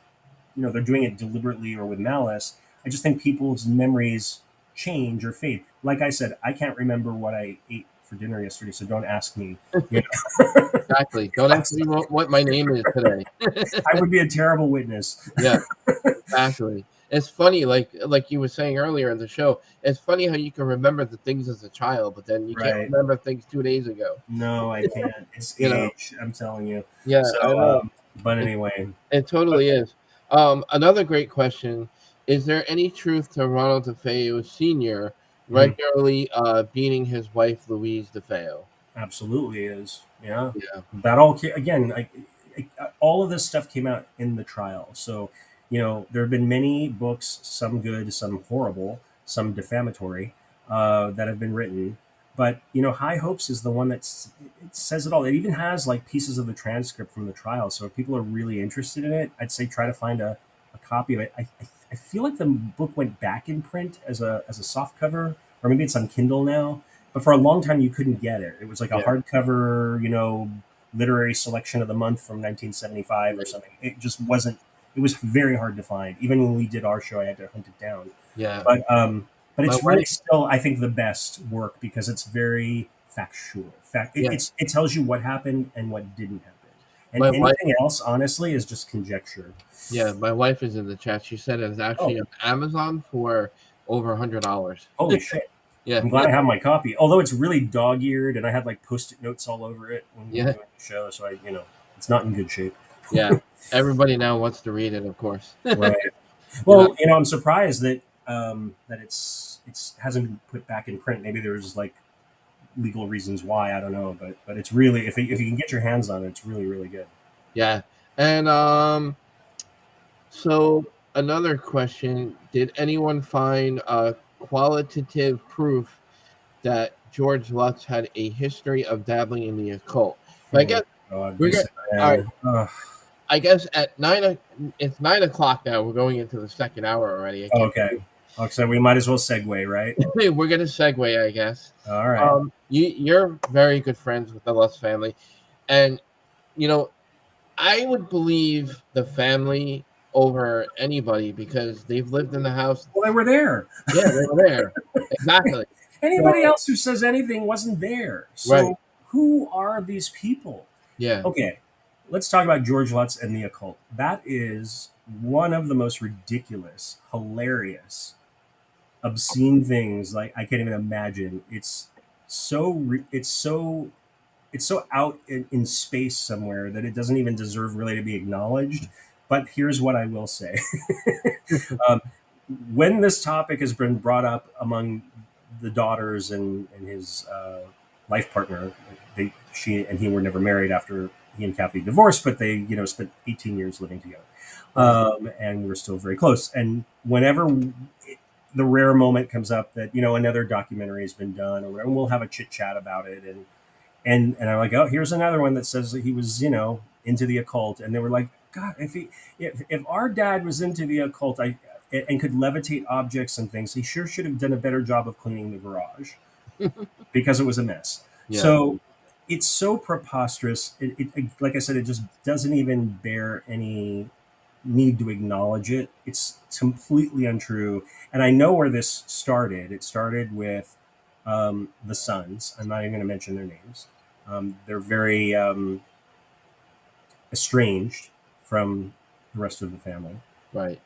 they're doing it deliberately or with malice. I just think people's memories change or fade. Like I said, I can't remember what I ate for dinner yesterday, so don't ask me. Exactly. Don't ask me what my name is today. I would be a terrible witness. Yeah, exactly. It's funny, like you were saying earlier in the show, it's funny how you can remember the things as a child, but then you can't remember things 2 days ago. No, I can't. It's age, I'm telling you. Yeah, so, but anyway. It totally is. Another great question, is there any truth to Ronald DeFeo Sr. regularly beating his wife, Louise DeFeo? Absolutely is. Yeah. That all, again, all of this stuff came out in the trial. So, there have been many books, some good, some horrible, some defamatory, that have been written. But, High Hopes is the one it says it all. It even has like pieces of the transcript from the trial. So if people are really interested in it, I'd say try to find a copy of it. I feel like the book went back in print as a soft cover, or maybe it's on Kindle now. But for a long time, you couldn't get it. It was like a hardcover, literary selection of the month from 1975 or something. It just wasn't. It was very hard to find. Even when we did our show, I had to hunt it down. Yeah. But it's really still, I think, the best work because it's very factual. It tells you what happened and what didn't happen. And anything else, honestly, is just conjecture. Yeah, my wife is in the chat. She said it's actually on Amazon for over $100. Holy shit. Yeah. I'm glad I have my copy. Although it's really dog-eared and I had like Post-it notes all over it when we were doing the show. So it's not in good shape. Yeah. Everybody now wants to read it, of course. Right. Well, I'm surprised that it's hasn't been put back in print. Maybe there's like legal reasons why. I don't know, but it's really, if you can get your hands on it, it's really, really good. Yeah. And so another question, did anyone find qualitative proof that George Lutz had a history of dabbling in the occult? So I Oh guess God, we're this gonna all right. man. Ugh. I guess at it's 9 o'clock now. We're going into the second hour already. I can't Okay. So we might as well segue, right? believe we're gonna segue, I guess. All right. You're very good friends with the Lutz family, and you know I would believe the family over anybody because they've lived in the house. Well, they were there. Yeah, they were there. Exactly. Anybody So, else who says anything wasn't there. right. So who are these people? Yeah. Okay, let's talk about George Lutz and the occult. That is one of the most ridiculous, hilarious, obscene things. Like, I can't even imagine. It's so out in space somewhere that it doesn't even deserve really to be acknowledged. But here's what I will say. um, when this topic has been brought up among the daughters and his life partner, she and he were never married after he and Kathy divorced, but they, spent 18 years living together, and we're still very close. And whenever the rare moment comes up that another documentary has been done, or whatever, and we'll have a chit chat about it, and I'm like, oh, here's another one that says that he was, into the occult, and they were like, God, if our dad was into the occult, and could levitate objects and things, he sure should have done a better job of cleaning the garage because it was a mess. Yeah. So it's so preposterous. It, like I said, it just doesn't even bear any need to acknowledge it. It's completely untrue. And I know where this started. It started with the sons. I'm not even going to mention their names. They're very estranged from the rest of the family. Right.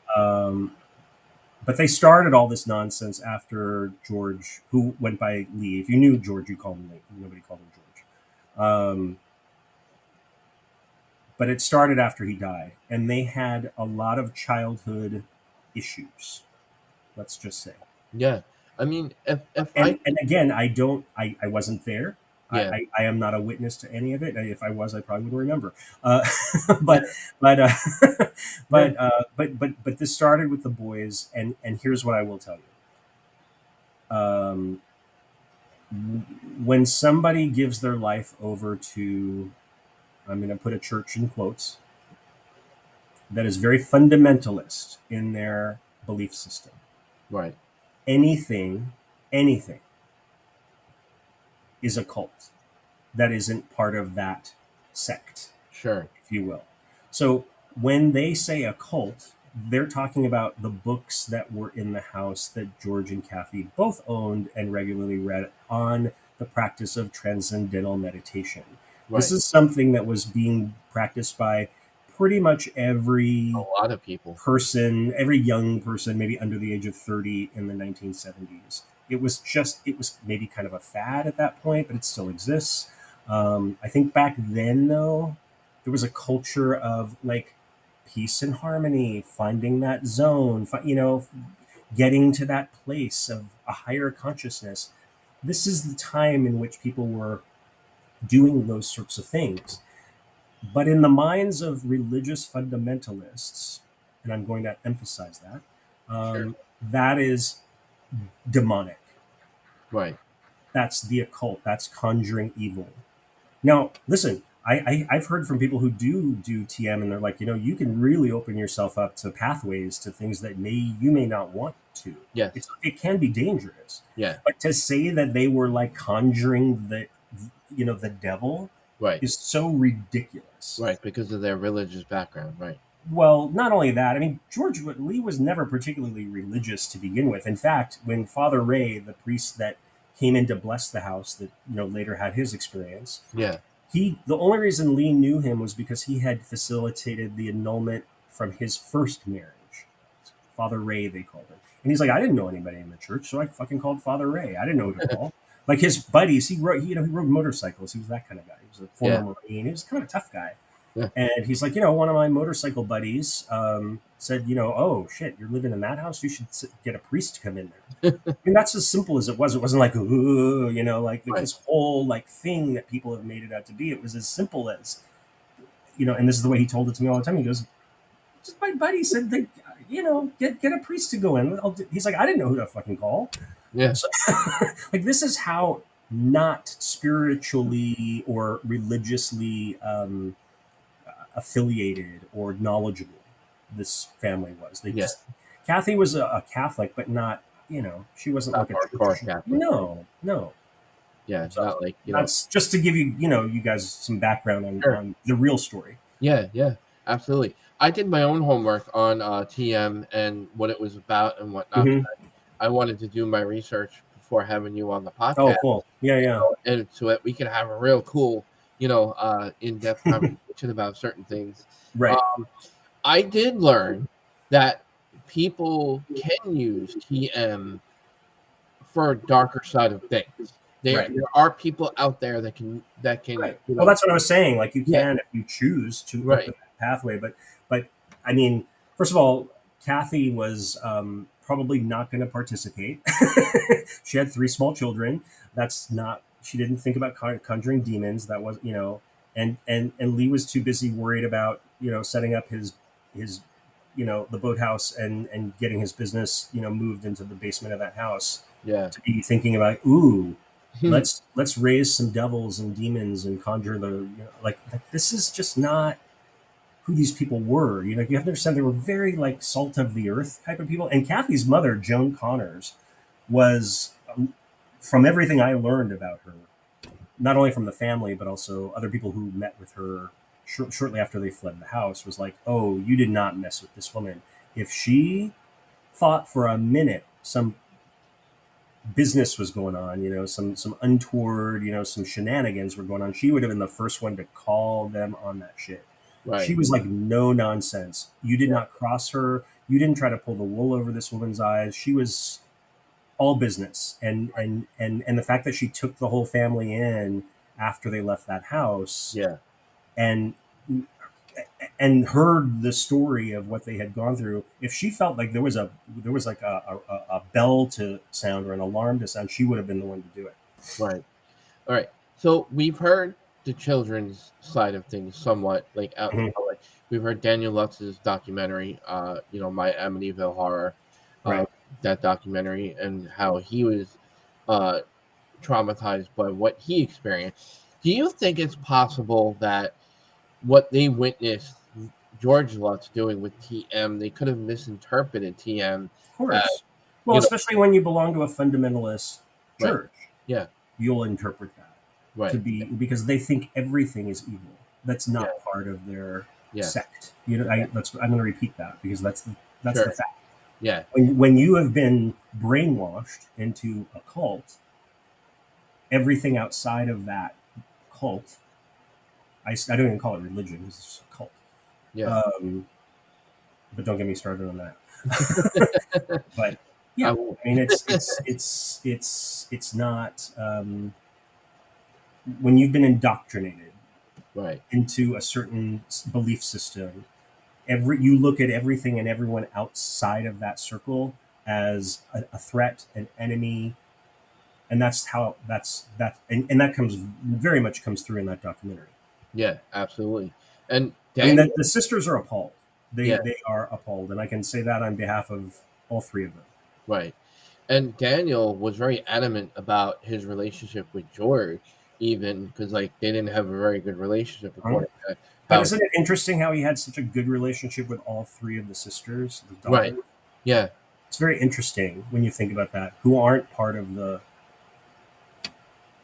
But they started all this nonsense after George, who went by Lee. If you knew George, you called him Lee. Nobody called him George. But it started after he died, and they had a lot of childhood issues. Let's just say. Yeah. I mean, if And again, I wasn't there. Yeah. I am not a witness to any of it. If I was, I probably would remember. But but but this started with the boys, and here's what I will tell you. When somebody gives their life over to, I'm going to put a church in quotes, that is very fundamentalist in their belief system. Right. Anything is a cult that isn't part of that sect, Sure. if you will. So when they say a cult, they're talking about the books that were in the house that George and Kathy both owned and regularly read on the practice of transcendental meditation. Right. This is something that was being practiced by pretty much every A lot of people. person, every young person, maybe under the age of 30 in the 1970s. It was maybe kind of a fad at that point, but it still exists. I think back then, though, there was a culture of like peace and harmony, finding that zone, getting to that place of a higher consciousness. This is the time in which people were doing those sorts of things. But in the minds of religious fundamentalists, and I'm going to emphasize that, Sure. that is demonic. Right. That's the occult. That's conjuring evil. Now, listen, I've heard from people who do TM, and they're like, you can really open yourself up to pathways to things that you may not want to. Yes. It can be dangerous. Yeah. But to say that they were like conjuring the devil, Right. is so ridiculous. Right, because of their religious background. Right. Well, not only that, I mean, George Lee was never particularly religious to begin with. In fact, when Father Ray, the priest that came in to bless the house, that later had his experience, Yeah. the only reason Lee knew him was because he had facilitated the annulment from his first marriage. Father Ray, they called him, and he's like, I didn't know anybody in the church, so I fucking called Father Ray. I didn't know who to call. Like his buddies, he rode motorcycles. He was that kind of guy. He was a former Marine. He was kind of a tough guy. Yeah. And he's like, one of my motorcycle buddies said, oh shit, you're living in that house. You should get a priest to come in there. I mean, that's as simple as it was. It wasn't like, ooh, like Right. this whole like thing that people have made it out to be. It was as simple as, and this is the way he told it to me all the time. He goes, just my buddy said that, get a priest to go in. He's like, I didn't know who to fucking call. Yeah. So, like, this is how not spiritually or religiously affiliated or knowledgeable this family was. They just Kathy was a Catholic, but not, she wasn't Not like a hardcore traditional. Catholic. No. Yeah, So not like that's just to give you, you guys some background on the real story. Yeah, absolutely. I did my own homework on TM and what it was about and whatnot. Mhm. I wanted to do my research before having you on the podcast. Oh, cool. Yeah. And so that we could have a real cool, in-depth conversation about certain things. Right. I did learn that people can use TM for a darker side of things. There are people out there that can. Right. Well, that's what I was saying. Like, you can if you choose to look at that pathway. But I mean, first of all, Kathy was probably not going to participate. She had 3 small children. She didn't think about conjuring demons. That was, and Lee was too busy worried about, setting up his the boathouse and getting his business, moved into the basement of that house. Yeah. To be thinking about, ooh, let's raise some devils and demons and conjure the, like this is just not who these people were. You have to understand they were very like salt of the earth type of people. And Kathy's mother, Joan Connors, was, from everything I learned about her, not only from the family, but also other people who met with her shortly after they fled the house, was like, oh, you did not mess with this woman. If she thought for a minute some business was going on, some untoward, some shenanigans were going on, she would have been the first one to call them on that shit. Right. She was like, no nonsense. You did not cross her. You didn't try to pull the wool over this woman's eyes. She was all business. And the fact that she took the whole family in after they left that house. Yeah. And heard the story of what they had gone through. If she felt like there was like a bell to sound or an alarm to sound, she would have been the one to do it. Right. All right. So we've heard the children's side of things somewhat, like out in public. We've heard Daniel Lutz's documentary, My Amityville Horror, that documentary, and how he was traumatized by what he experienced. Do you think it's possible that what they witnessed George Lutz doing with TM, they could have misinterpreted TM? Of course. Especially when you belong to a fundamentalist church. Yeah. You'll interpret that. Right. To be, because they think everything is evil. That's not part of their sect. I'm going to repeat that because that's the fact. Yeah. When you have been brainwashed into a cult, everything outside of that cult, I don't even call it religion. It's just a cult. Yeah. But don't get me started on that. But yeah, I mean, it's not. When you've been indoctrinated into a certain belief system, you look at everything and everyone outside of that circle as a threat, an enemy, and that's and that comes very much comes through in that documentary. Yeah, absolutely. And the sisters are appalled. They are appalled, and I can say that on behalf of all 3 of them. Right. And Daniel was very adamant about his relationship with George, even because they didn't have a very good relationship. But isn't it interesting how he had such a good relationship with all 3 of the sisters? The right. Yeah. It's very interesting when you think about that, who aren't part of the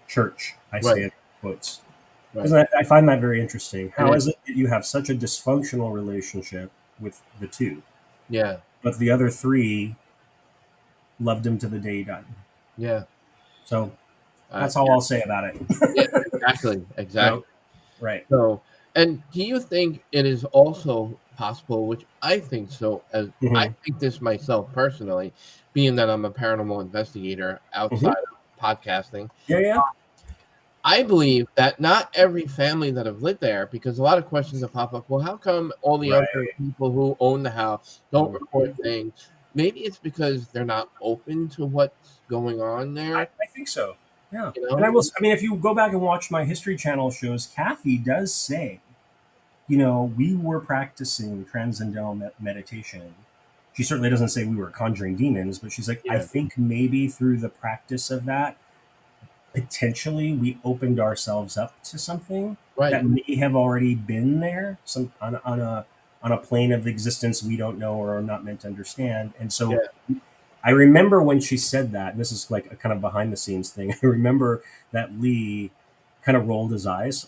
church. I say it in quotes. Right. I find that very interesting. How is it that you have such a dysfunctional relationship with the 2? Yeah. But the other 3 loved him to the day he died. Yeah. So that's all I'll say about it. Yeah, exactly. Right. So, and do you think it is also possible, which I think so, as I think this myself personally, being that I'm a paranormal investigator outside of podcasting. Yeah. I believe that not every family that have lived there, because a lot of questions have popped up. Well, how come all the Right. other people who own the house don't report Mhm. things? Maybe it's because they're not open to what's going on there. I think so. Yeah. You And know? I mean, if you go back and watch my History Channel shows, Kathy does say, we were practicing transcendental meditation. She certainly doesn't say we were conjuring demons, but she's like, I Yeah. think maybe through the practice of that, potentially we opened ourselves up to something Right. that may have already been there, some on a plane of existence we don't know or are not meant to understand. And Yeah. so I remember when she said that, and this is like a kind of behind the scenes thing. I remember that Lee kind of rolled his eyes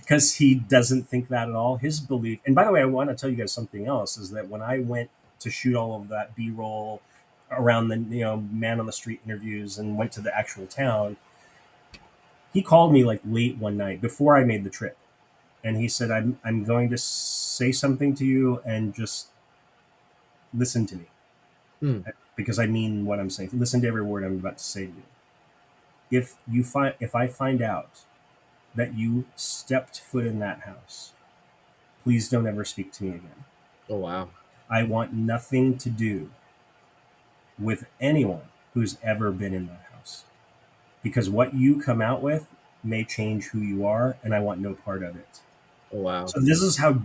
because he doesn't think that at all. His belief, and by the way, I want to tell you guys something else, is that when I went to shoot all of that B-roll around the man on the street interviews and went to the actual town, he called me like late one night before I made the trip, and he said, I'm going to say something to you and just listen to me Hmm. because I mean what I'm saying. Listen to every word I'm about to say to you. If I find out that you stepped foot in that house, please don't ever speak to me again. Oh, wow. I want nothing to do with anyone who's ever been in that house, because what you come out with may change who you are, and I want no part of it. Oh, wow. So this is how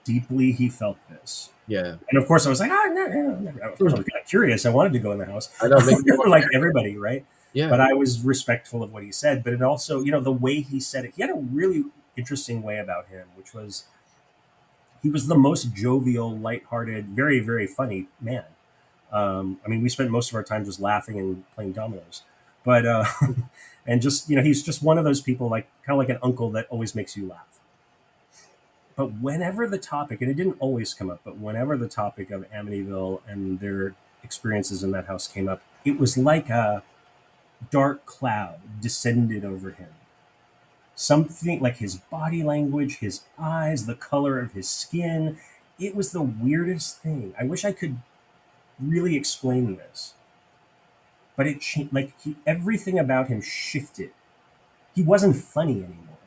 deeply he felt this. Yeah. And of course, I was like, no. Of course, I was kind of curious. I wanted to go in the house, I know. Maybe you like everybody, right? Yeah. But I was respectful of what he said. But it also, the way he said it, he had a really interesting way about him, which was he was the most jovial, lighthearted, very, very funny man. I mean, we spent most of our time just laughing and playing dominoes. But and just he's just one of those people, like kind of like an uncle that always makes you laugh. But whenever the topic, and it didn't always come up, but whenever the topic of Amityville and their experiences in that house came up, it was like a dark cloud descended over him. Something like his body language, his eyes, the color of his skin. It was the weirdest thing. I wish I could really explain this, but it changed. Like everything about him shifted. He wasn't funny anymore.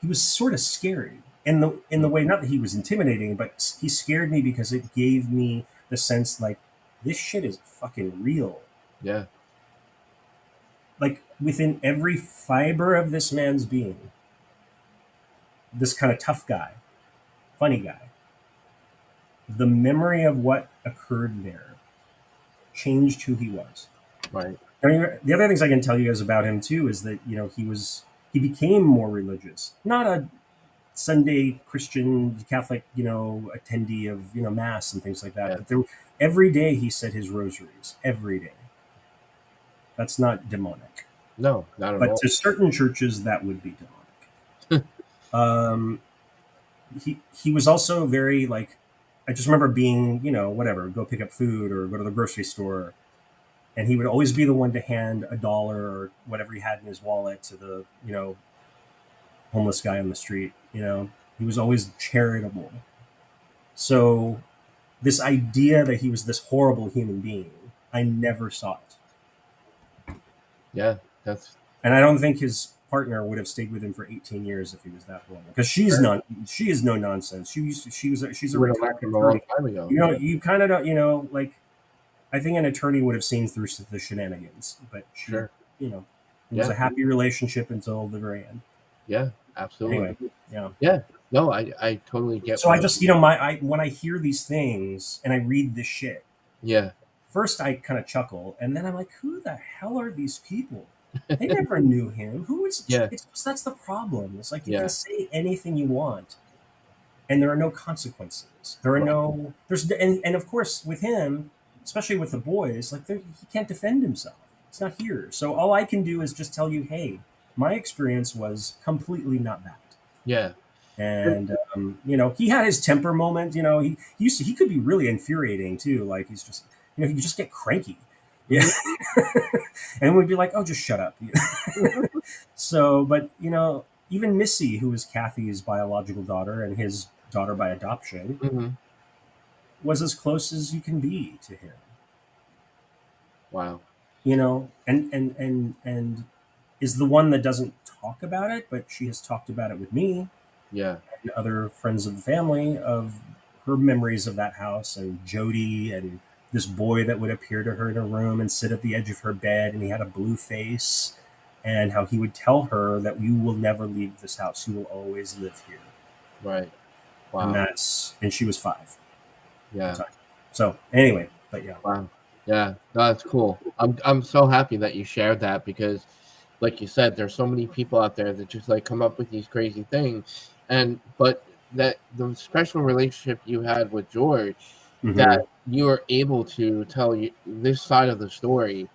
He was sort of scary in the way, not that he was intimidating, but he scared me because it gave me the sense like this shit is fucking real. Yeah. Like within every fiber of this man's being, this kind of tough guy, funny guy, the memory of what occurred there changed who he was. Right. I mean, the other things I can tell you guys about him too is that he became more religious, not a Sunday Christian Catholic, attendee of mass and things like that. Yeah. But every day he said his rosaries every day. That's not demonic, No, not at but all. to certain churches that would be demonic. He was also very like, I just remember being whatever, go pick up food or go to the grocery store, and he would always be the one to hand $1 or whatever he had in his wallet to the homeless guy on the street. He was always charitable. So this idea that he was this horrible human being, I never saw it. Yeah. That's And I don't think his partner would have stayed with him for 18 years if he was that horrible. Because she is no nonsense. She's a would have left retired him a long attorney. time ago. You kind of don't, like, I think an attorney would have seen through the shenanigans, but she, Sure. it was a happy relationship until the very end. Yeah, absolutely. Anyway, yeah. Yeah. No, I totally get. So I just, when I hear these things and I read this shit, Yeah. first I kind of chuckle, and then I'm like, who the hell are these people? They never knew him. Who is? Yeah. That's the problem. It's like you Yeah. can say anything you want, and there are no consequences. There are no. There's and of course with him, especially with the boys, like he can't defend himself. It's not here. So all I can do is just tell you, hey, my experience was completely not that. Yeah. And he had his temper moment. He could be really infuriating too. Like he's just he could just get cranky. Yeah. And we'd be like, oh, just shut up. So, but even Missy, who was Kathy's biological daughter and his daughter by adoption, Mm-hmm. was as close as you can be to him. Wow. And is the one that doesn't talk about it, but she has talked about it with me Yeah. and other friends of the family, of her memories of that house, and Jody, and this boy that would appear to her in her room and sit at the edge of her bed, and he had a blue face, and how he would tell her that you will never leave this house, you will always live here. Right. And Wow. and she was 5 at Yeah. the time. So anyway, but yeah. Wow. Yeah. No, that's cool. I'm so happy that you shared that because, like you said, there's so many people out there that just like come up with these crazy things, but that the special relationship you had with George, Hmm. that you were able to tell you this side of the story.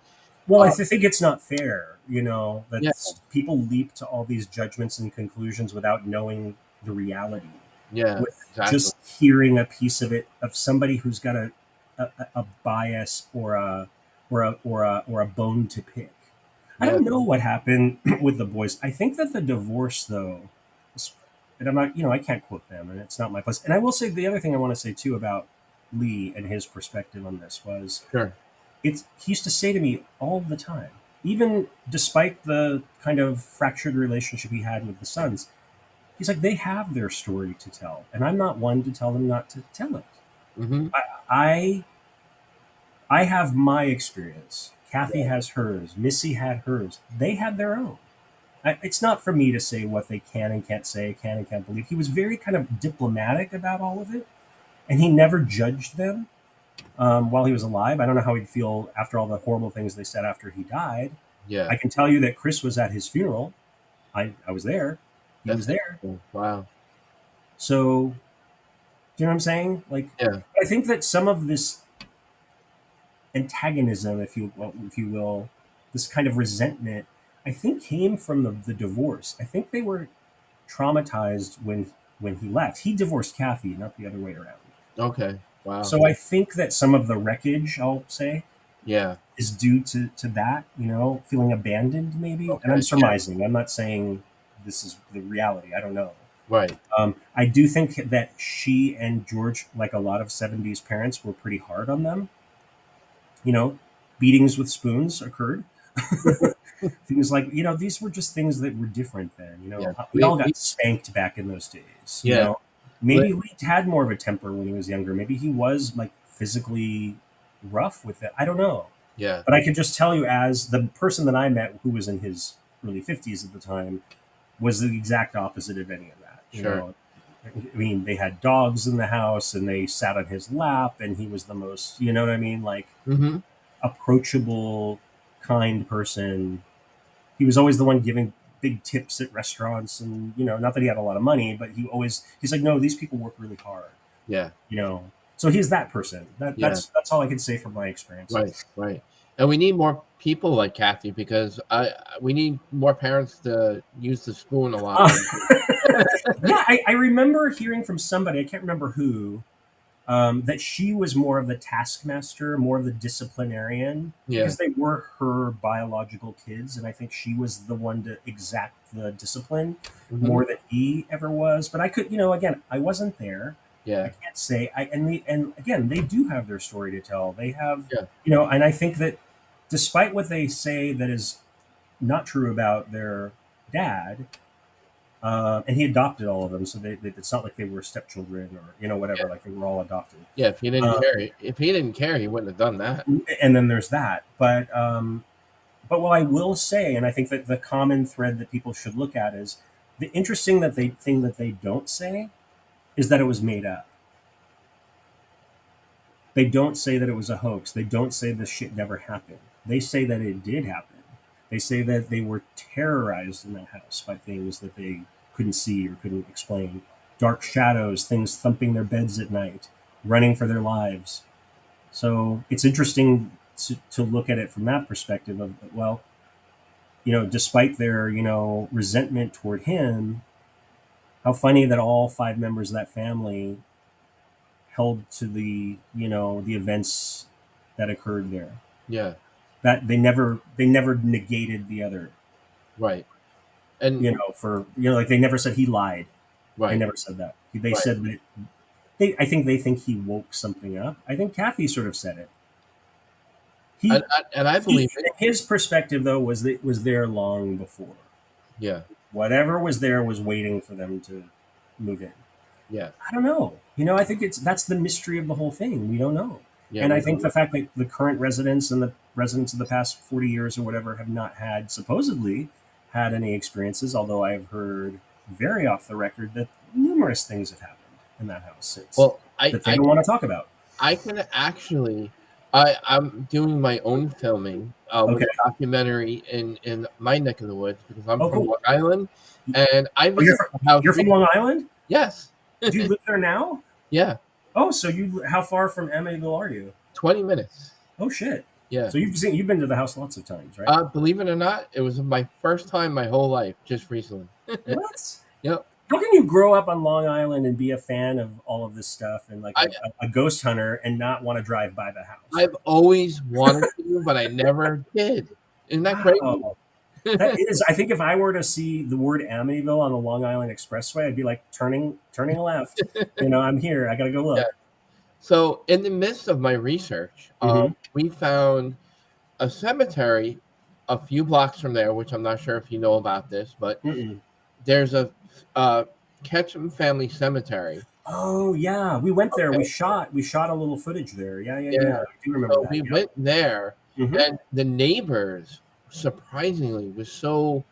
Well, Uh, think it's not fair, that yeah. people leap to all these judgments and conclusions without knowing the reality. Yeah. With Exactly. just hearing a piece of it, of somebody who's got a bias, or a bone to pick. I Yeah. don't know what happened with the boys. I think that the divorce, though, and I'm not, I can't quote them, and it's not my place. And I will say the other thing I want to say too about Lee and his perspective on this was, Sure. he used to say to me all the time, even despite the kind of fractured relationship he had with the sons, he's like, they have their story to tell, and I'm not one to tell them not to tell it. Mm-hmm. I I have my experience. Kathy has hers. Missy had hers. They had their own. It's not for me to say what they can and can't say, can and can't believe. He was very kind of diplomatic about all of it, and he never judged them while he was alive. I don't know how he'd feel after all the horrible things they said after he died. Yeah. I can tell you that Chris was at his funeral. I was there. He That's was there. interesting. Wow. So, do you know what I'm saying? Like, Yeah. I think that some of this antagonism, if you will, this kind of resentment, I think came from the divorce. I think they were traumatized when he left. He divorced Kathy, not the other way around. Okay. Wow. So I think that some of the wreckage, I'll say, Yeah. is due to that, feeling abandoned maybe. And I'm Okay. Yeah. surmising. I'm not saying this is the reality. I don't know. Right. I do think that she and George, like a lot of 70s parents, were pretty hard on them. Beatings with spoons occurred. Things like, these were just things that were different then. Yeah. We all got spanked back in those days. Yeah. Maybe Lee had more of a temper when he was younger. Maybe he was like physically rough with it. I don't know. Yeah. But I can just tell you, as the person that I met, who was in his early 50s at the time, was the exact opposite of any of that. Sure. I mean, they had dogs in the house, and they sat on his lap, and he was the most, you know what I mean? Like, Mm-hmm. approachable, kind person. He was always the one giving big tips at restaurants, and not that he had a lot of money, but he's like, no, these people work really hard. Yeah. So he's that person. Yeah. That's all I can say from my experience. Right. Right. And we need more people like Kathy because we need more parents to use the spoon a lot. Yeah, I remember hearing from somebody, I can't remember who, that she was more of the taskmaster, more of the disciplinarian, Yeah. because they were her biological kids, and I think she was the one to exact the discipline Mm-hmm. more than he ever was. But I could, again, I wasn't there. Yeah. I can't say. And again, they do have their story to tell. They have, Yeah. and I think that despite what they say that is not true about their dad, and he adopted all of them, so it's not like they were stepchildren or whatever. Yeah. Like they were all adopted. Yeah. If he didn't care, he wouldn't have done that. And then there's that. But what I will say, and I think that the common thread that people should look at is the interesting thing that they don't say is that it was made up. They don't say that it was a hoax. They don't say this shit never happened. They say that it did happen. They say that they were terrorized in that house by things that they couldn't see or couldn't explain. Dark shadows, things thumping their beds at night, running for their lives. So it's interesting to look at it from that perspective of, well, despite their, resentment toward him, how funny that all 5 members of that family held to the events that occurred there. Yeah. That they never negated the other. Right. And like they never said he lied. right. They never said that. They Right. said that I think they think he woke something up. I think Kathy sort of said it. He, and I believe it. his perspective though was that it was there long before. Yeah, Whatever was there was waiting for them to move in. yeah, I don't know. I think that's the mystery of the whole thing. We don't know. yeah. And I We think don't. the fact that the current residents and the residents of the past 40 years or whatever have not supposedly had any experiences, although I've heard very off the record that numerous things have happened in that house since Well, that they don't want to talk about. I can actually. I'm doing my own filming with Okay. a documentary in my neck of the woods because I'm Oh, from cool. Long Island, and I Oh, visit the house. you're from Long Island? Yes. Do you live there now? Yeah. Oh, so how far from Amityville are you? 20 minutes. Oh shit. Yeah. So you've been to the house lots of times, right? Believe it or not, it was my first time my whole life, just recently. What? Yep. How can you grow up on Long Island and be a fan of all of this stuff and like a ghost hunter and not want to drive by the house? I've always wanted to, but I never did. Isn't that crazy? Wow. That is. I think if I were to see the word Amityville on the Long Island Expressway, I'd be like turning left. I'm here. I gotta go look. Yeah. So, in the midst of my research, we found a cemetery a few blocks from there, which I'm not sure if you know about this, but there's a Ketchum family cemetery. Oh yeah, we went there. Okay. We shot a little footage there. Yeah. I do remember So that. we went there, and the neighbors surprisingly was so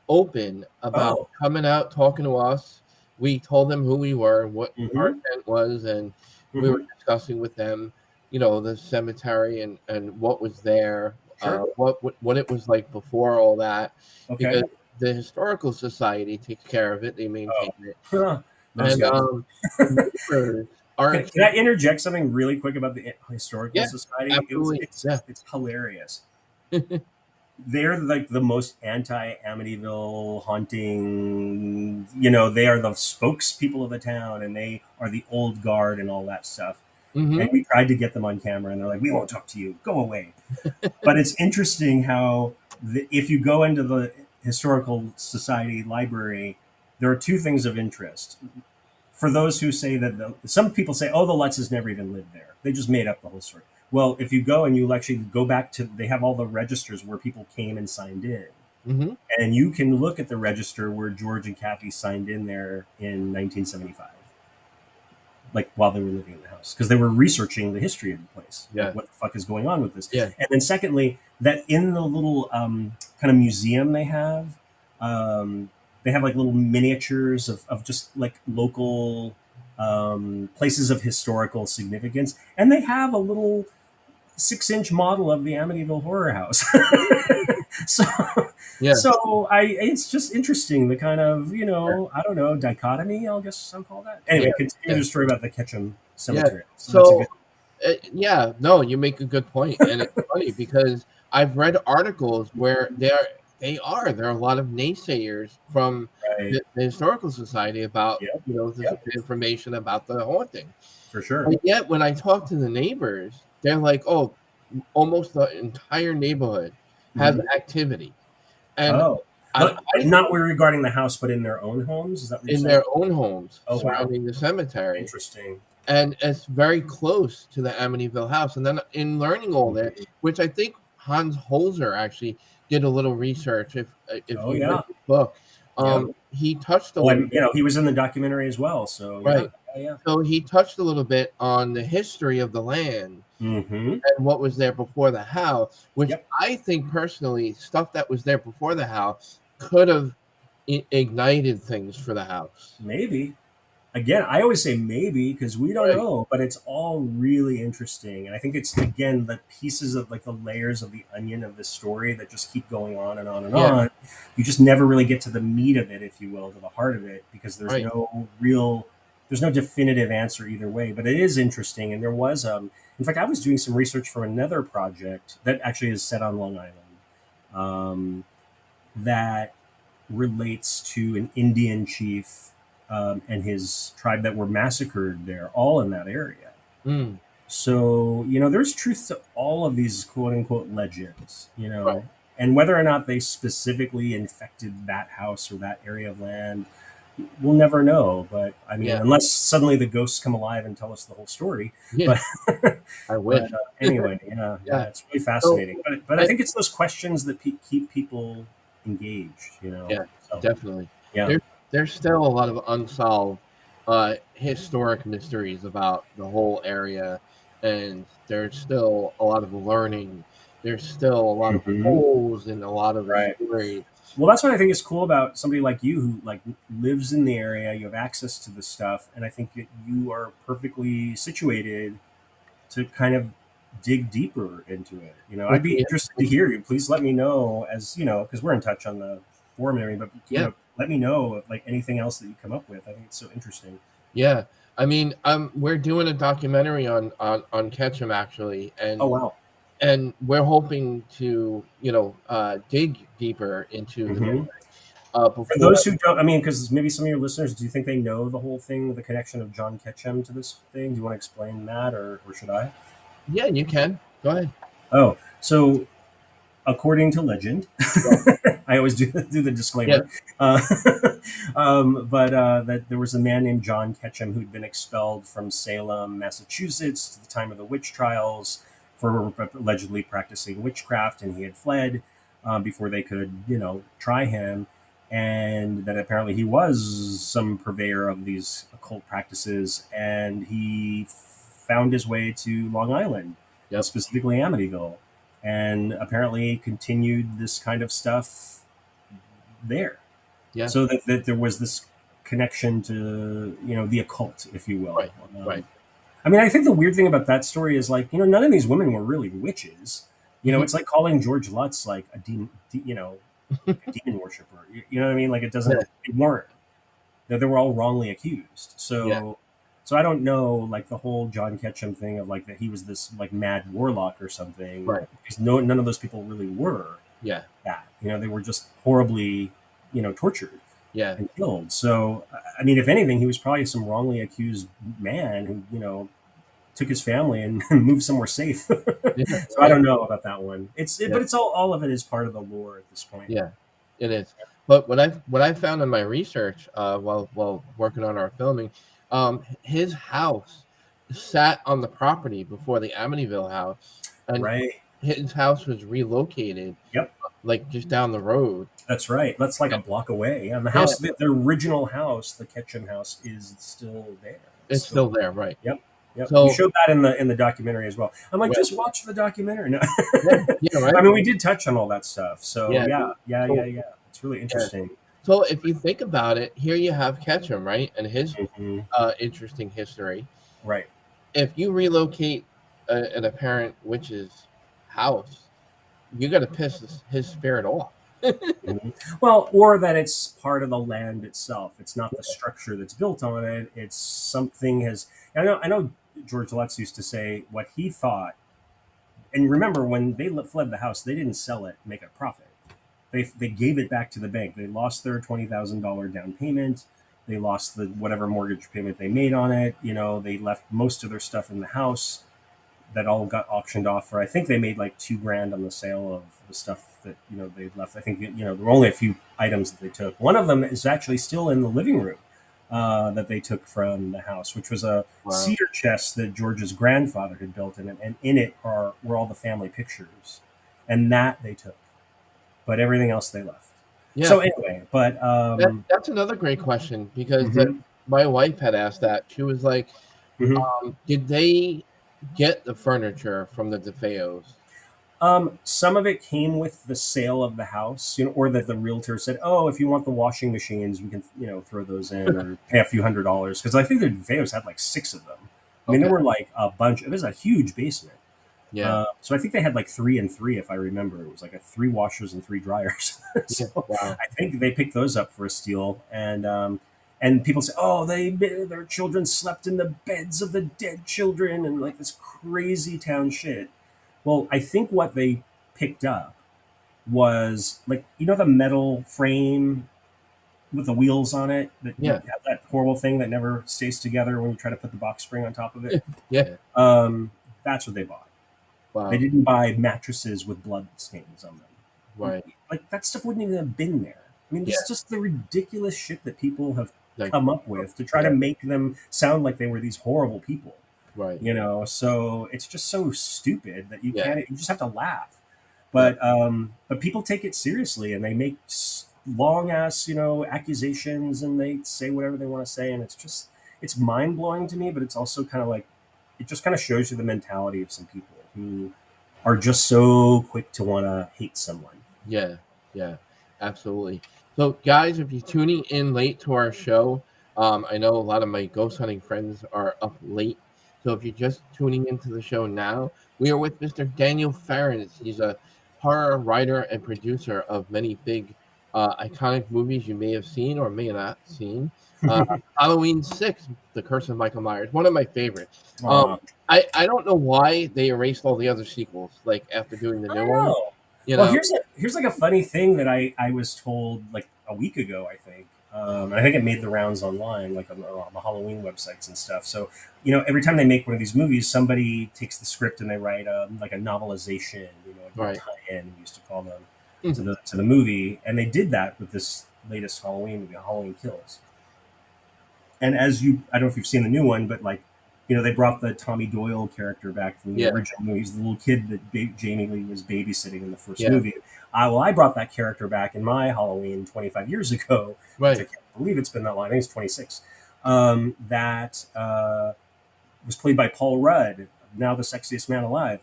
open about coming out, talking to us. We told them who we were, what our intent was, and we were discussing with them, the cemetery and what was there, Sure. what it was like before all that, Okay. because the historical society takes care of it, they maintain it, Those and guys. neighbors are. Can I interject something really quick about the historical society? Absolutely. It's hilarious. They're like the most anti-Amityville haunting. They are the spokespeople of the town, and they are the old guard and all that stuff. And we tried to get them on camera, and they're like, "We won't talk to you. Go away." But it's interesting how if you go into the historical society library, there are two things of interest. For those who say that some people say, "Oh, the Lutzes never even lived there. They just made up the whole story." Well, if you go and you actually go back to, they have all the registers where people came and signed in. And you can look at the register where George and Kathy signed in there in 1975, like while they were living in the house, because they were researching the history of the place. Yeah. Like, what the fuck is going on with this? Yeah. And then secondly, that in the little kind of museum they have like little miniatures of just like local places of historical significance. And they have a little 6-inch model of the Amityville Horror House. So it's just interesting, the kind of, I don't know, dichotomy, I guess I'll call that. Anyway, continue the story about the Ketchum Cemetery. No, you make a good point, and it's funny because I've read articles where there are a lot of naysayers from the Historical Society about the information about the haunting. For sure. But yet, when I talk to the neighbors, they're like, "Oh, almost the entire neighborhood has activity." And not regarding the house, but in their own homes. Is that what you're saying? Their own homes surrounding wow. the cemetery. Interesting. And it's very close to the Amityville house. And then in learning all that, which I think Hans Holzer actually did a little research. If you read his book, he touched a little bit. He was in the documentary as well. So So he touched a little bit on the history of the land and what was there before the house, which I think personally, stuff that was there before the house could have ignited things for the house. Maybe. Again, I always say maybe because we don't know, but it's all really interesting. And I think it's, again, the pieces of like the layers of the onion of this story that just keep going on and on and on. You just never really get to the meat of it, if you will, to the heart of it, because there's there's no definitive answer either way. But it is interesting. And there was, in fact, I was doing some research for another project that actually is set on Long Island that relates to an Indian chief and his tribe that were massacred there, all in that area. So, there's truth to all of these quote unquote legends, and whether or not they specifically infected that house or that area of land, we'll never know. But I mean, Yeah. unless suddenly the ghosts come alive and tell us the whole story. Yeah. But I wish. anyway, yeah, Yeah. it's really So fascinating. But I I, think it's those questions that keep people engaged. yeah, So definitely. yeah. There's still a lot of unsolved historic mysteries about the whole area, and there's still a lot of learning. There's still a lot of Hmm. holes in a lot of the Right. stories. Well, that's what I think is cool about somebody like you who like lives in the area. You have access to this stuff, and I think that you are perfectly situated to kind of dig deeper into it. Well, I'd be interested to hear you. Please let me know as because we're in touch on the forum and everything. But yeah, let me know if like anything else that you come up with. I think it's so interesting. yeah. I mean, we're doing a documentary on Ketchum actually, Oh wow. and we're hoping to dig deeper into the Hmm. For before. those who don't, I mean, because maybe some of your listeners, do you think they know the whole thing, the connection of John Ketchum to this thing? Do you want to explain that, or should I? Yeah, you can go ahead. Oh, so according to legend, Yeah, I always do the yeah, disclaimer, but that there was a man named John Ketchum who'd been expelled from Salem, Massachusetts, at the time of the witch trials for allegedly practicing witchcraft, and he had fled before they could, try him, and that apparently he was some purveyor of these occult practices, and he found his way to Long Island, yep, specifically Amityville, and apparently continued this kind of stuff there. yeah. So that there was this connection to the occult, if you will. Right, right. I mean, I think the weird thing about that story is like none of these women were really witches. Hmm. It's like calling George Lutz like a demon, like a demon worshiper. You know what I mean? Like it Yeah, doesn't. They weren't. They were all wrongly accused. yeah, So I don't know, like the whole John Ketchum thing of like that he was this like mad warlock or something. right. Because none of those people really were Yeah, that. They were just horribly, tortured yeah, and killed. So I mean, if anything, he was probably some wrongly accused man who took his family and moved somewhere safe. yeah, So I right. don't know about that one. Yeah, But it's all of it is part of the lore at this point. yeah. It is. But what I found in my research while working on our filming, his house sat on the property before the Amityville house, and Right. his house was relocated Yep. like just down the road. That's right. That's like a block away. And the Yeah, house, the original house, the Ketchum house, is still there. it's still there, right? Yep. Yep. You So showed that in the documentary as well. I'm like, yeah, just watch the documentary. No. yeah, yeah, right. I mean, we did touch on all that stuff. So Yeah. So yeah. It's really yeah. interesting. So if you think about it, here you have Ketchum, right, and his Hmm. interesting history. Right. If you relocate an apparent witch's house, you got to piss his spirit off. Mhm. Well, or that it's part of the land itself. It's not the structure that's built on it. It's something has. I know. George Lutz used to say what he thought. And remember, when they fled the house, they didn't sell it, make a profit. They gave it back to the bank. They lost their $20,000 down payment. They lost the whatever mortgage payment they made on it. They left most of their stuff in the house. That all got auctioned off for. I think they made like $2,000 on the sale of the stuff that they left. I think there were only a few items that they took. One of them is actually still in the living room that they took from the house, which was a Wow. cedar chest that George's grandfather had built in it, and in it were all the family pictures, and that they took, but everything else they left. Yeah, So anyway, but that's another great question because mhm, my wife had asked that. She was like, mhm. "Did they get the furniture from the DeFeos?" Some of it came with the sale of the house, or that the realtor said, "Oh, if you want the washing machines, we can, throw those in or pay a few $100." Because I think the Veos had like six of them. I mean, there Okay. were like a bunch. It was a huge basement. Yeah. So I think they had like three and three, if I remember. It was like three washers and three dryers. Yeah. So Wow. I think they picked those up for a steal. And people say, "Oh, their children slept in the beds of the dead children," and like this crazy town shit. Well, I think what they picked up was like the metal frame with the wheels on it that you Yeah. have that horrible thing that never stays together when you try to put the box spring on top of it. Yeah. Um, that's what they bought. They Wow. didn't buy mattresses with blood stains on them. Right. Like that stuff wouldn't even have been there. I mean, this Yeah. is just the ridiculous shit that people have Like, come up with to try to make them sound like they were these horrible people. right. So it's just so stupid that you Yeah. can't. You just have to laugh. Yeah. But people take it seriously and they make long ass accusations and they say whatever they want to say, and it's mind blowing to me. But it's also kind of like it just kind of shows you the mentality of some people who are just so quick to want to hate someone. Yeah. Yeah. Absolutely. So, guys, if you're tuning in late to our show, I know a lot of my ghost hunting friends are up late. So, if you're just tuning into the show now, we are with Mr. Daniel Farrands. He's a horror writer and producer of many big, iconic movies you may have seen or may not seen. Uh, Halloween 6, The Curse of Michael Myers, one of my favorites. Aw. I don't know why they erased all the other sequels, like after doing the I new don't one. know. You Well, know, here's like a funny thing that I was told like a week ago, I think. And I think it made the rounds online, like on the Halloween websites and stuff. So, every time they make one of these movies, somebody takes the script and they write like a novelization, a right. tie-in, we used to call them, to Mhm. the movie. And they did that with this latest Halloween movie, Halloween Kills. And I don't know if you've seen the new one, but like, they brought the Tommy Doyle character back from the Yeah. original movie. He's the little kid that Jamie Lee was babysitting in the first Yeah. movie. I brought that character back in my Halloween 25 years ago. Right. Which I can't believe it's been that long. I think it's 26. That was played by Paul Rudd, now the sexiest man alive,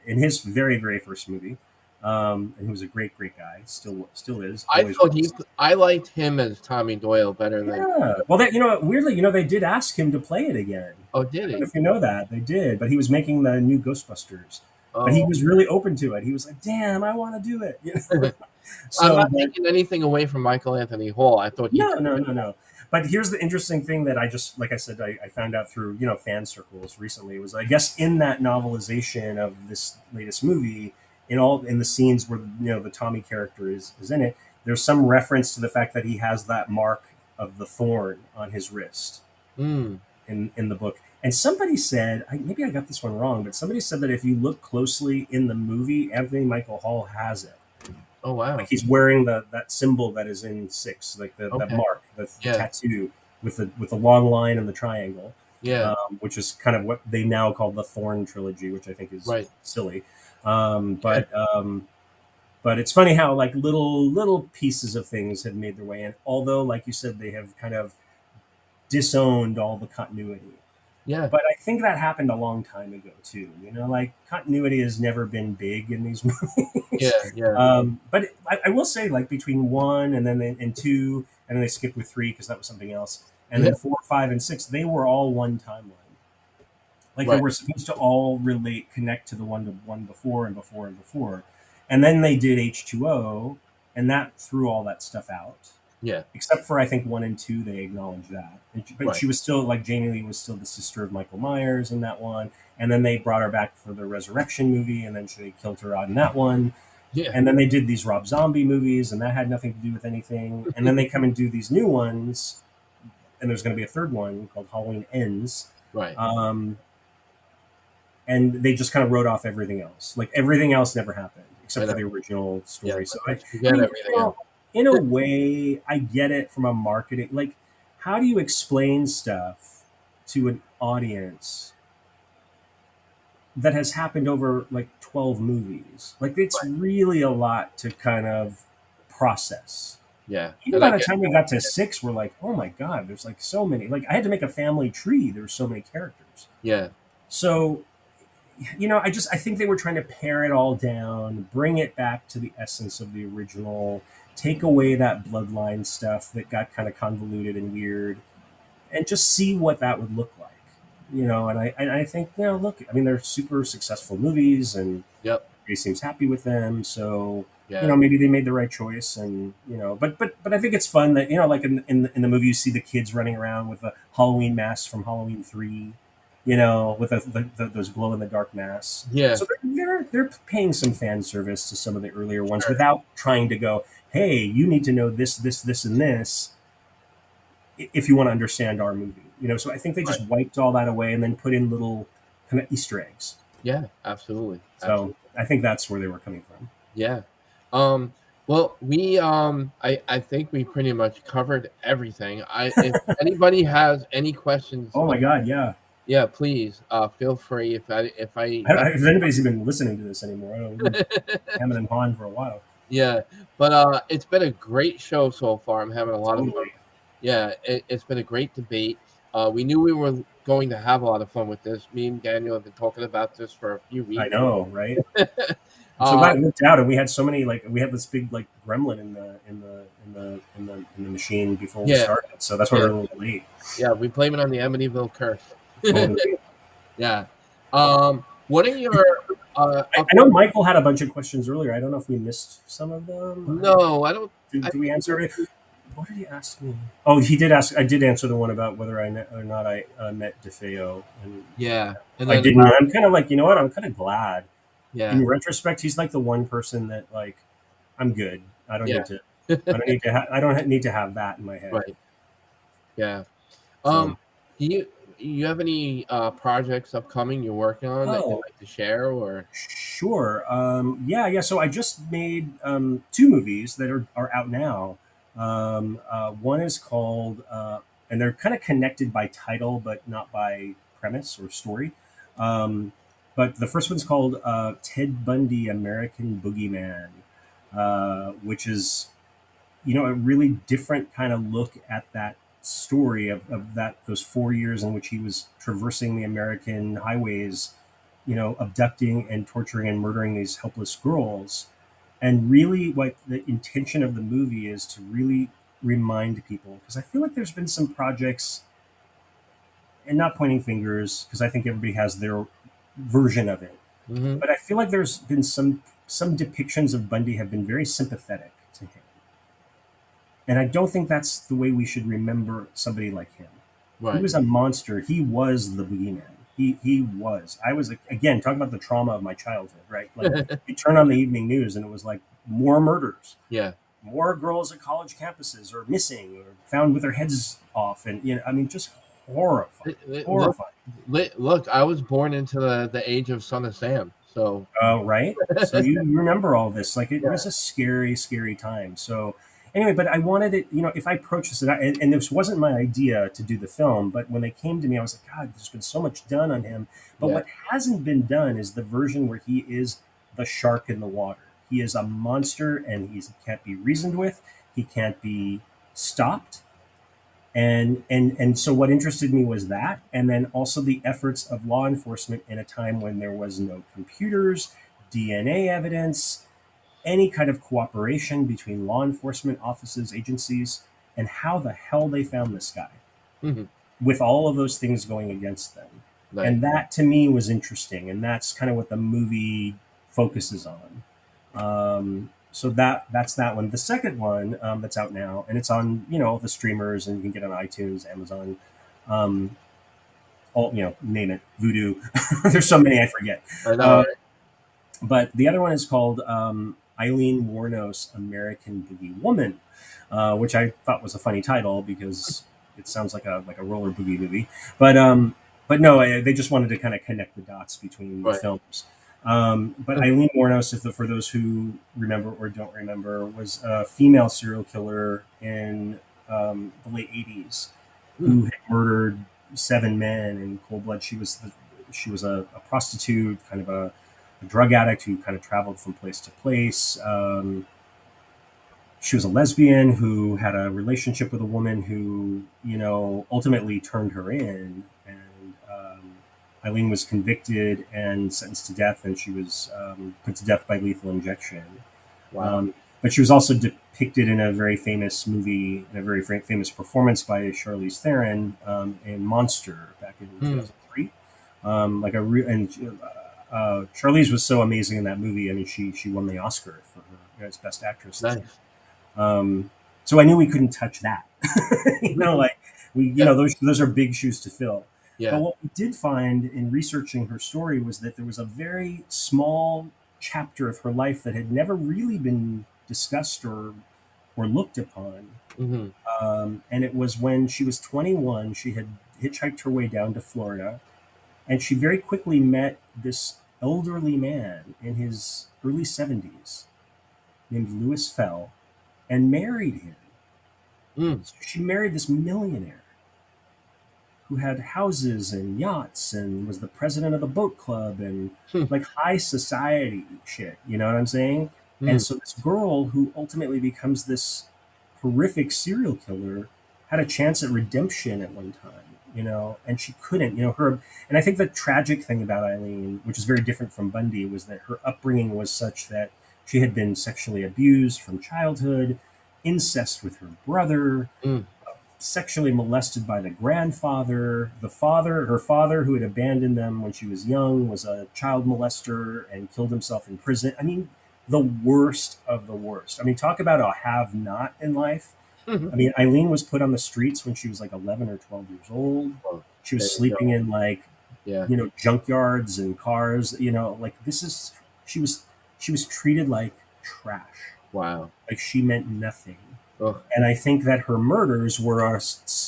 in his very, very first movie. And he was a great, great guy. Still is. I liked him as Tommy Doyle better than. Yeah. Well, weirdly, they did ask him to play it again. Oh, I did don't he? know if you know that they did, but he was making the new Ghostbusters. But he Oh, was really open to it. He was like, "Damn, I want to do it." I'm So, not but taking anything away from Michael Anthony Hall. I thought he no, did. no, no, no. But here's the interesting thing that like I said, I found out through fan circles recently was I guess in that novelization of this latest movie, in the scenes where the Tommy character is in it, there's some reference to the fact that he has that mark of the thorn on his wrist Mm. in the book. And somebody said, maybe I got this one wrong, but somebody said that if you look closely in the movie, Anthony Michael Hall has it. Oh, wow. Like he's wearing that symbol that is in 6, like that mark, the tattoo with the long line and the triangle. Yeah. Which is kind of what they now call the Thorn trilogy, which I think is silly. But it's funny how like little pieces of things have made their way in. Although, like you said, they have kind of disowned all the continuity. Yeah. But I think that happened a long time ago too. Like continuity has never been big in these movies. Yeah. But I will say, like between 1 and then and 2, and then they skipped with 3 because that was something else, and then 4, 5, and 6, they were all one timeline. Like they were supposed to all connect to the one before and before and before, and then they did H2O, and that threw all that stuff out. Yeah. Except for I think 1 and 2, they acknowledged that. But she was still like Jamie Lee was still the sister of Michael Myers in that one, and then they brought her back for the Resurrection movie, and then they killed her out in that one. Yeah. And then they did these Rob Zombie movies, and that had nothing to do with anything. And then they come and do these new ones, and there's going to be a third one called Halloween Ends. Right. And they just kind of wrote off everything else. Like everything else never happened except for the original story. Yeah, So everything else. In a way, I get it from a marketing. Like, how do you explain stuff to an audience that has happened over like 12 movies? Like, it's really a lot to kind of process. Yeah. Even by the time we got to 6, we're like, oh my God, there's like so many. Like, I had to make a family tree. There's so many characters. Yeah. So, I think they were trying to pare it all down, bring it back to the essence of the original, take away that bloodline stuff that got kind of convoluted and weird, and just see what that would look like. And I think, look, I mean, they're super successful movies, and everybody seems happy with them. So, maybe they made the right choice, and but I think it's fun that like in the movie you see the kids running around with a Halloween mask from Halloween 3. With those glow in the dark masks. Yeah. So they're paying some fan service to some of the earlier ones without trying to go, hey, you need to know this, and this if you want to understand our movie. So I think they just wiped all that away and then put in little kind of Easter eggs. Yeah, absolutely. So I think that's where they were coming from. Yeah. Well, I think we pretty much covered everything. If anybody has any questions, Oh my God, yeah. yeah, please feel free. If I If anybody's even listening to this anymore, I don't know. We've been hamming and hawing for a while. yeah, but it's been a great show so far. I'm having a lot of fun. Totally. Yeah, it's been a great debate. We knew we were going to have a lot of fun with this. Me and Daniel have been talking about this for a few I weeks. know, right? I'm so uh, glad it worked out, and we had so many we had this big gremlin in the machine before we yeah, started, so that's why yeah, we're a little late. yeah. We blame it on the Amityville curse. Totally. Yeah. What are your I know Michael had a bunch of questions earlier. I don't know if we missed some of them. No, I don't. I Do we think answer it? What did he ask me? Oh, he did ask. I did answer the one about whether or not I met DeFeo, and yeah, and I then didn't. I'm kind of like, you know what? I'm kind of glad. yeah, In retrospect, he's like the one person that I'm good. I don't yeah, need to. I don't need to have that in my head. right, yeah. So. Do you have any projects upcoming you're working on that you'd Oh, like to share or? sure. Yeah. So I just made two movies that are out now. One is called, and they're kind of connected by title, but not by premise or story. Um, but the first one's called Ted Bundy, American Boogeyman, which is a really different kind of look at that story of those 4 years in which he was traversing the American highways, abducting and torturing and murdering these helpless girls. And really, what the intention of the movie is to really remind people, because I feel like there's been some projects, and not pointing fingers, because I think everybody has their version of it, Hmm. but I feel like there's been some depictions of Bundy have been very sympathetic to him, and I don't think that's the way we should remember somebody like him. He Right. was a monster. He was the boogeyman. He was. I was, again, talking about the trauma of my childhood, right? Like, you turn on the evening news and it was like more murders, Yeah. more girls at college campuses are missing or found with their heads off, and I mean, just horrifying, Look, horrifying. look. I was born into the age of Son of Sam, so Oh, right. So you remember all this. Like, it yeah, was a scary, scary time. So anyway, but I wanted it, if I approached this, and this wasn't my idea to do the film, but when they came to me, I was like, God, there's been so much done on him. But yeah, what hasn't been done is the version where he is the shark in the water. He is a monster, and he can't be reasoned with. He can't be stopped. And so what interested me was that, and then also the efforts of law enforcement in a time when there was no computers, DNA evidence, any kind of cooperation between law enforcement offices, agencies, and how the hell they found this guy hmm, with all of those things going against them. nice. And that to me was interesting, and that's kind of what the movie focuses on. So that's that one. The second one, that's out now, and it's on the streamers, and you can get it on iTunes, Amazon, um, all name it, Voodoo. There's so many I forget. I know, Uh, right? but the other one is called Eileen Wuornos, American Boogie Woman, which I thought was a funny title because it sounds like a roller boogie movie. But no, they just wanted to kind of connect the dots between the Right. films. But Eileen Wuornos, for those who remember or don't remember, was a female serial killer in the late '80s Hmm. who had murdered 7 men in cold blood. She was a prostitute, kind of a drug addict who kind of traveled from place to place. She was a lesbian who had a relationship with a woman who, ultimately turned her in. And Eileen was convicted and sentenced to death, and she was put to death by lethal injection. Wow. But she was also depicted in a very famous movie, in a very famous performance by Charlize Theron in Monster back in Hmm. 2003. And Charlize was so amazing in that movie. I mean, she won the Oscar for her as Best Actress. Nice. So I knew we couldn't touch that. Like Yeah. those are big shoes to fill. But Yeah. what we did find in researching her story was that there was a very small chapter of her life that had never really been discussed or looked upon. Hmm. And it was when she was 21, she had hitchhiked her way down to Florida, and she very quickly met this elderly man in his early 70s named Louis Fell and married him. Mm. So she married this millionaire who had houses and yachts and was the president of the boat club and Hmm. like high society shit. You know what I'm saying? And Mm. so this girl who ultimately becomes this horrific serial killer had a chance at redemption at one time, and she couldn't, her. And I think the tragic thing about Eileen, which is very different from Bundy, was that her upbringing was such that she had been sexually abused from childhood, incest with her brother, Mm. sexually molested by the grandfather. Her father, who had abandoned them when she was young, was a child molester and killed himself in prison. I mean, the worst of the worst. I mean, talk about a have not in life. I mean, Eileen was put on the streets when she was like 11 or 12 years old. Well, She was there you sleeping go. in like, Yeah. junkyards and cars, like she was treated like trash. Wow. Like she meant nothing. Ugh. And I think that her murders were a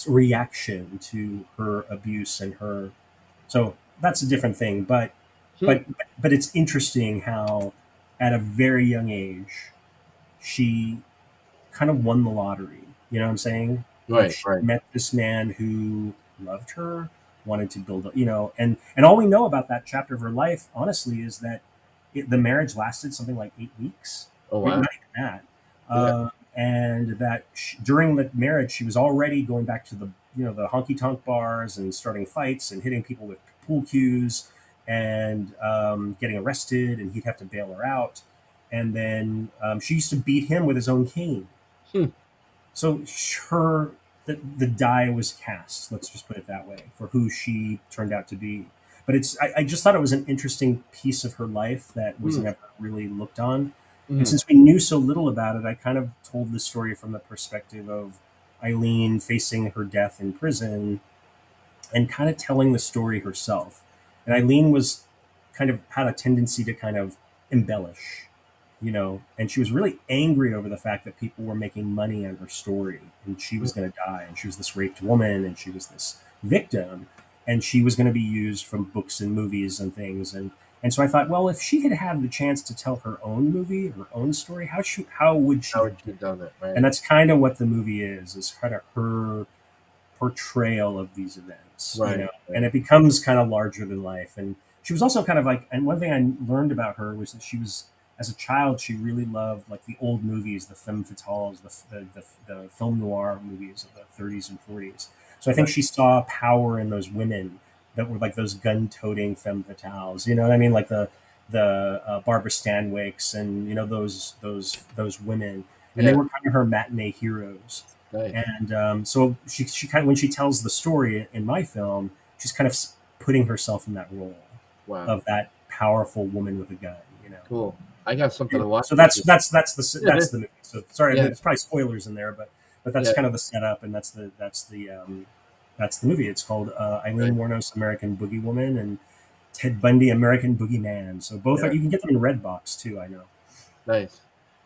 reaction to her abuse and her. So that's a different thing. But Hmm. but it's interesting how, at a very young age, she kind of won the lottery. You know what I'm saying? Like Right. she Right. met this man who loved her, wanted to build, and all we know about that chapter of her life, honestly, is that the marriage lasted something like 8 weeks. Oh Maybe wow. not even that. Yeah. And that during the marriage, she was already going back to the honky tonk bars and starting fights and hitting people with pool cues and getting arrested, and he'd have to bail her out. And then she used to beat him with his own cane. Hmm. So the die was cast. Let's just put it that way, for who she turned out to be. But I just thought it was an interesting piece of her life that was Hmm. never really looked on. And Mm. since we knew so little about it, I kind of told the story from the perspective of Eileen facing her death in prison and kind of telling the story herself. And Eileen was had a tendency to kind of embellish, and she was really angry over the fact that people were making money on her story, and she was going to die, and she was this raped woman, and she was this victim, and she was going to be used from books and movies and things. And so I thought, well, if she had had the chance to tell her own movie, her own story, how would she How have would you done it? done it? Right. And that's kind of what the movie is kind of her portrayal of these events, Right. and it becomes kind of larger than life. And she was also kind of like, and one thing I learned about her was that she was, as a child, she really loved like the old movies, the femme fatales, the film noir movies of the 30s and 40s. So I think Right. she saw power in those women that were like those gun-toting femme fatales. You know what I mean? Like the Barbara Stanwykes and those women, and they Yeah. were kind of her matinee heroes. Nice. And so she kind of, when she tells the story in my film, she's kind of putting herself in that role Wow. of that powerful woman with a gun. Cool. I got something to watch. So that's the movie. So sorry, Yeah. there's probably spoilers in there, but that's Yeah. kind of the setup, and that's the movie. It's called Eileen Right. Wuornos American Boogie Woman and Ted Bundy American Boogeyman. So both Yeah. you can get them in Redbox too. I know. Nice.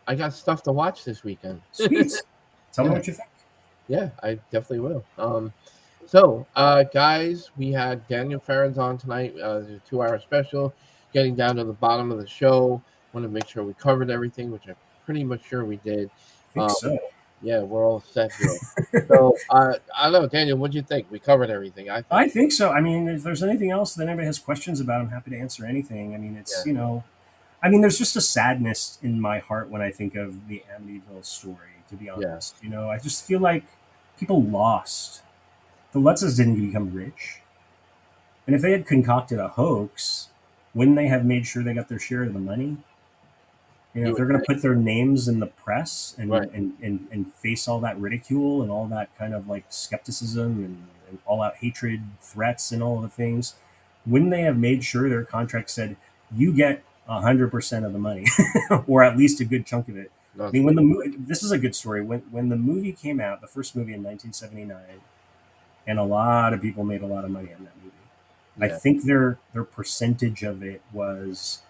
I got stuff to watch this weekend. Sweet. Tell me Yeah. what you think. Yeah, I definitely will. So, guys, we had Daniel Farrands on tonight. The 2-hour special, getting down to the bottom of the show. Want to make sure we covered everything, which I'm pretty much sure we did. I think so. Yeah, we're all set here. So, I don't know, Daniel, what do you think? We covered everything, I I think. think so. I mean, if there's anything else that anybody has questions about, I'm happy to answer anything. I mean, it's, Yeah. there's just a sadness in my heart when I think of the Amityville story, to be Yeah. honest. I just feel like people lost. The Lutzes didn't become rich. And if they had concocted a hoax, wouldn't they have made sure they got their share of the money? You If they're would going to think. put their names in the press Right. and face all that ridicule and all that kind of like skepticism and all out hatred, threats, and all the things, wouldn't they have made sure their contract said you get 100% of the money, or at least a good chunk of it? I mean, this is a good story. When the movie came out, the first movie in 1979, and a lot of people made a lot of money on that movie. I Yeah. think their percentage of it was,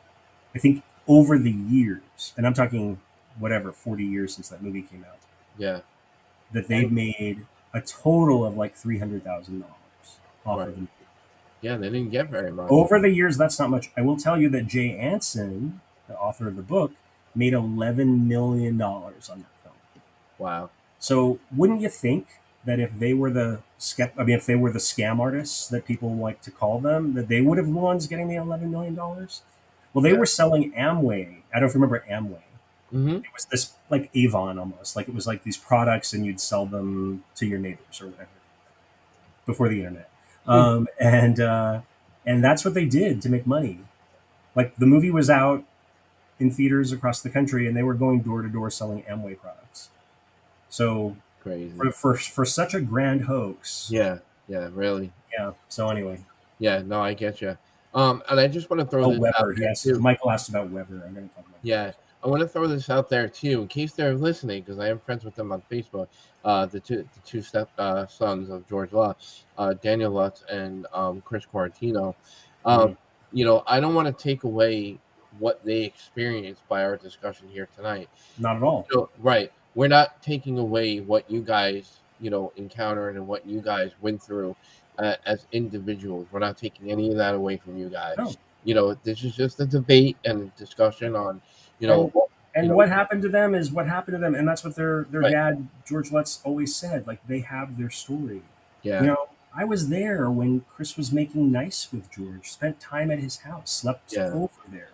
I think, over the years, and I'm talking 40 years since that movie came out, Yeah. that they've made a total of like $300,000 off Right. of the movie. Yeah, they didn't get very much. Over the years, that's not much. I will tell you that Jay Anson, the author of the book, made $11 million on that film. Wow. So wouldn't you think that if they were if they were the scam artists that people like to call them, that they would have the ones getting the $11 million? Well, they Yeah. were selling Amway. I don't remember Amway. Mm-hmm. It was this like Avon almost. Like it was like these products and you'd sell them to your neighbors or whatever before the internet. And that's what they did to make money. Like the movie was out in theaters across the country and they were going door to door selling Amway products. So Crazy. for such a grand hoax. Yeah. Yeah. Really. Yeah. So anyway. Yeah. No, I get you. And I just want to throw this Weber. out there Yes. too. Michael asked about Weber. I'm going to talk about. Yeah. I want to throw this out there too, in case they're listening, because I am friends with them on Facebook. The two sons of George Lutz, Daniel Lutz and Chris Quarantino. You know, I don't want to take away what they experienced by our discussion here tonight. Not at all. So, right. We're not taking away what you guys, you know, encountered and what you guys went through as individuals. We're not taking any of that away from you guys. No. You know, this is just a debate and discussion on, you know. And what happened to them is what happened to them. And that's what their dad, George Lutz, always said. Like, they have their story. Yeah. You know, I was there when Chris was making nice with George, spent time at his house, slept over there,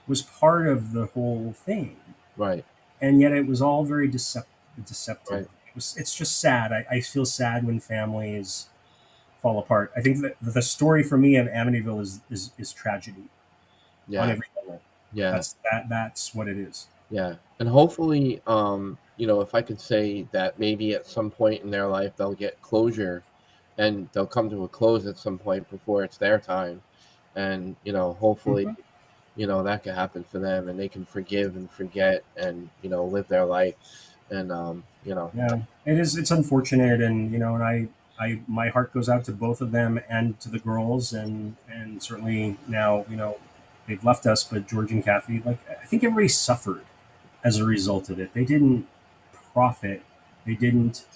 was part of the whole thing. Right. And yet it was all very deceptive. Right. It's just sad. I feel sad when families fall apart. I think that the story for me of Amityville is tragedy. Yeah. On every level. Yeah. That's what it is. Yeah. And hopefully, you know, if I could say that maybe at some point in their life they'll get closure and they'll come to a close at some point before it's their time. And, you know, hopefully, you know, that could happen for them and they can forgive and forget and, you know, live their life. And, you know. Yeah, it's unfortunate. And, you know, and my heart goes out to both of them and to the girls. And certainly now, you know, they've left us, but George and Kathy, like, I think everybody suffered as a result of it. They didn't profit. They didn't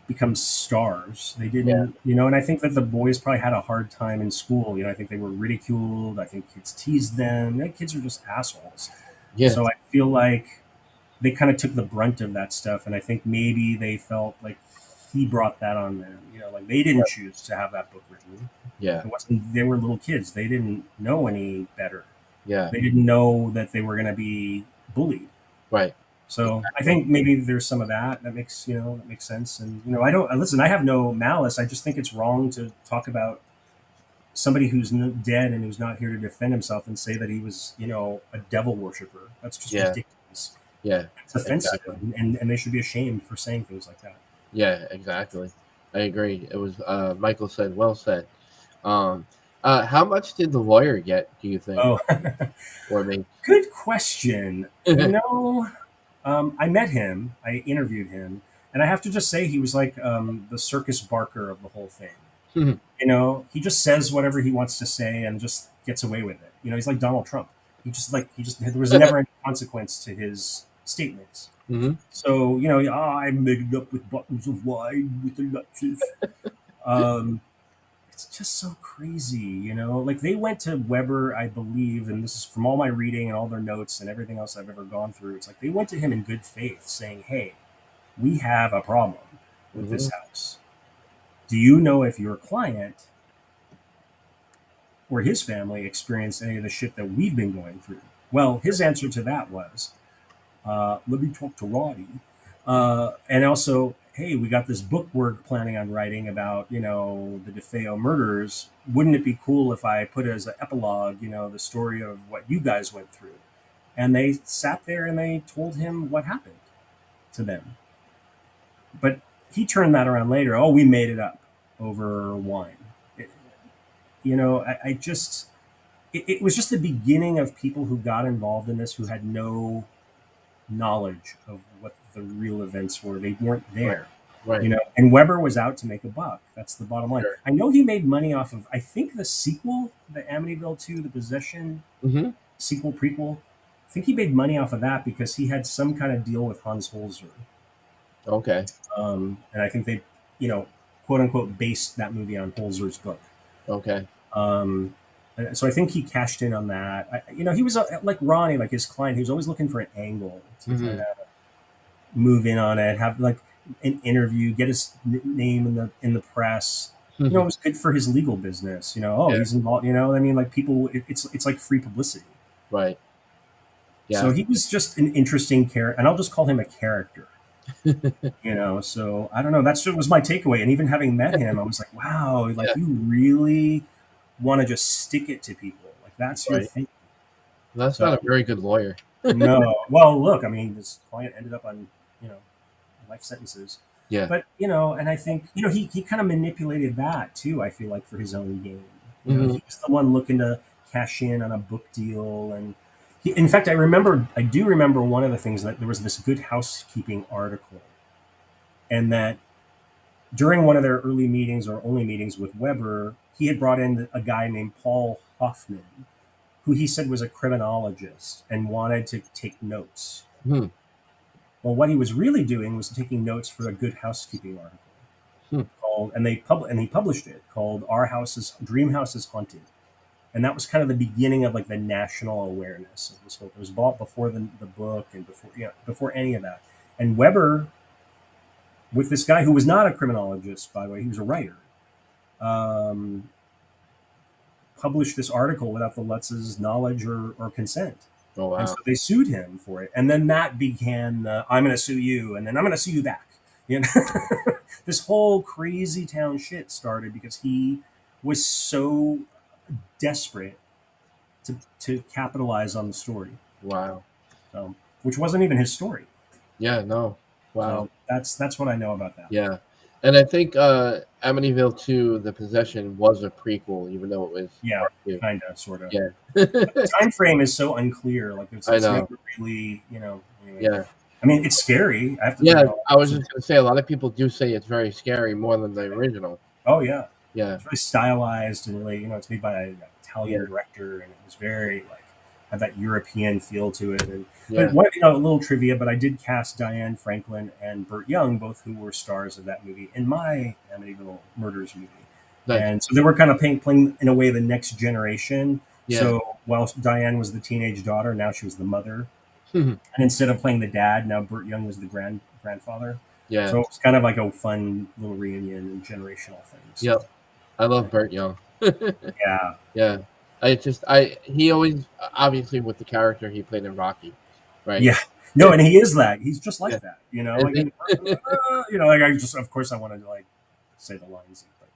become stars. They didn't, you know, and I think that the boys probably had a hard time in school. You know, I think they were ridiculed. I think kids teased them. Kids are just assholes. Yeah. So I feel like they kind of took the brunt of that stuff. And I think maybe they felt like he brought that on them. You know, like they didn't choose to have that book written. Yeah. They were little kids. They didn't know any better. Yeah. They didn't know that they were going to be bullied. Right. So I think maybe there's some of that makes sense. And, you know, I have no malice. I just think it's wrong to talk about somebody who's dead and who's not here to defend himself and say that he was, you know, a devil worshiper. That's just ridiculous. Yeah. It's offensive. Exactly. And they should be ashamed for saying things like that. Yeah, exactly. I agree. It was, Michael said, well said. How much did the lawyer get, do you think? Oh, for me? Good question. You know, I met him, I interviewed him, and I have to just say he was like the Circus Barker of the whole thing. You know, he just says whatever he wants to say and just gets away with it. You know, he's like Donald Trump. There was never any consequence to his statements. So, you know, I made it up with bottles of wine with the Nazis. It's just so crazy, you know? Like, they went to Weber, I believe, and this is from all my reading and all their notes and everything else I've ever gone through. It's like they went to him in good faith saying, hey, we have a problem with this house. Do you know if your client or his family experienced any of the shit that we've been going through? Well, his answer to that was, let me talk to Roddy. And also, hey, we got this book we're planning on writing about, you know, the DeFeo murders. Wouldn't it be cool if I put as an epilogue, you know, the story of what you guys went through? And they sat there and they told him what happened to them. But he turned that around later. Oh, we made it up over wine. You know, it was just the beginning of people who got involved in this who had no knowledge of what the real events were. They weren't there. Right. You know, and Weber was out to make a buck. That's the bottom line. Sure. I know he made money off of, I think, the sequel, the Amityville 2, the Possession sequel, prequel. I think he made money off of that because he had some kind of deal with Hans Holzer. Okay. And I think they, you know, quote unquote, based that movie on Holzer's book. Okay. So I think he cashed in on that. He was like Ronnie, like his client. He was always looking for an angle to kind of move in on it, have like an interview, get his name in the press. It was good for his legal business. He's involved. I mean, like people, it's like free publicity. Right. Yeah. So he was just an interesting character, and I'll just call him a character. So I don't know. That was my takeaway. And even having met him, I was like, wow, like you really want to just stick it to people. Like that's your thing. That's not a very good lawyer. No. Well, look, I mean, this client ended up on, life sentences. Yeah. But, and I think, he kind of manipulated that too, I feel like, for his own gain. He was the one looking to cash in on a book deal. And in fact, I do remember one of the things that there was this Good Housekeeping article. And that during one of their early meetings or only meetings with Weber, he had brought in a guy named Paul Hoffman, who he said was a criminologist and wanted to take notes. Well, what he was really doing was taking notes for a Good Housekeeping article called, and he published it, called Dream House is Haunted. And that was kind of the beginning of like the national awareness of this whole. It was bought before the book and before any of that. And Weber, with this guy who was not a criminologist, by the way, he was a writer, published this article without the Lutz's knowledge or consent. Oh, wow. And so they sued him for it. And then that began I'm going to sue you, and then I'm going to sue you back. This whole crazy town shit started because he was so desperate to capitalize on the story. Wow. Which wasn't even his story. Yeah, no. Wow. So that's what I know about that. Yeah. And I think Amityville 2, The Possession, was a prequel, even though it was kind of, sort of. Yeah. The time frame is so unclear. Like it's never really, Anyway. Yeah. I mean, it's scary. I was just going to say, a lot of people do say it's very scary, more than the original. Oh yeah. Yeah. It's really stylized and really, it's made by an Italian director, and it was very had that European feel to it. And but a little trivia, but I did cast Diane Franklin and Burt Young, both who were stars of that movie, in my Amityville Murders movie. Nice. And so they were kind of playing in a way the next generation. Yeah. So while Diane was the teenage daughter, now she was the mother. And instead of playing the dad, now Burt Young was the grandfather. Yeah. So it's kind of like a fun little reunion and generational thing. So. Yep. I love Burt Young. Yeah. Yeah. He always, obviously with the character he played in Rocky, right? Yeah. No, and he is that. He's just like that, of course I wanted to say the lines. But,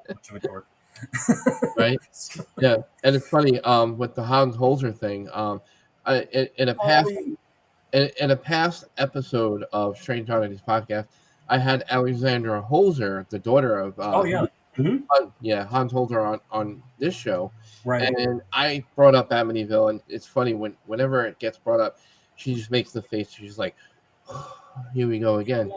much of a dork. Right. Yeah. And it's funny, with the Hans Holzer thing, in a past episode of Strange Oddities Podcast, I had Alexandra Holzer, the daughter of Hans Holzer on this show. Right. And I brought up Amityville, and it's funny whenever it gets brought up, she just makes the face. She's like, oh, "Here we go again."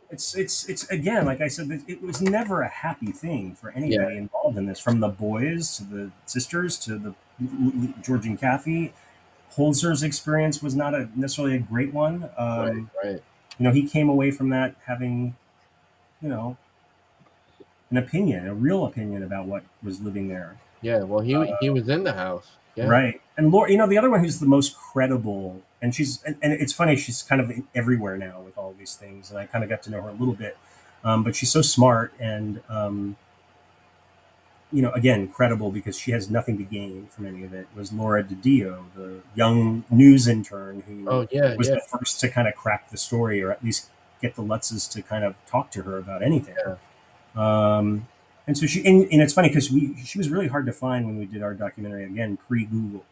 It's again, like I said, it was never a happy thing for anybody involved in this, from the boys to the sisters to the George and Kathy. Holzer's experience was not necessarily a great one. Right. He came away from that having, an opinion, a real opinion about what was living there. Yeah, well, he was in the house. Yeah. Right. And Laura, the other one who's the most credible, and it's funny, she's kind of everywhere now with all these things, and I kind of got to know her a little bit. But she's so smart and, again, credible because she has nothing to gain from any of it, was Laura DiDio, the young news intern who was the first to kind of crack the story, or at least get the Lutzes to kind of talk to her about anything. Yeah. And so and it's funny because she was really hard to find when we did our documentary, again, pre-Google,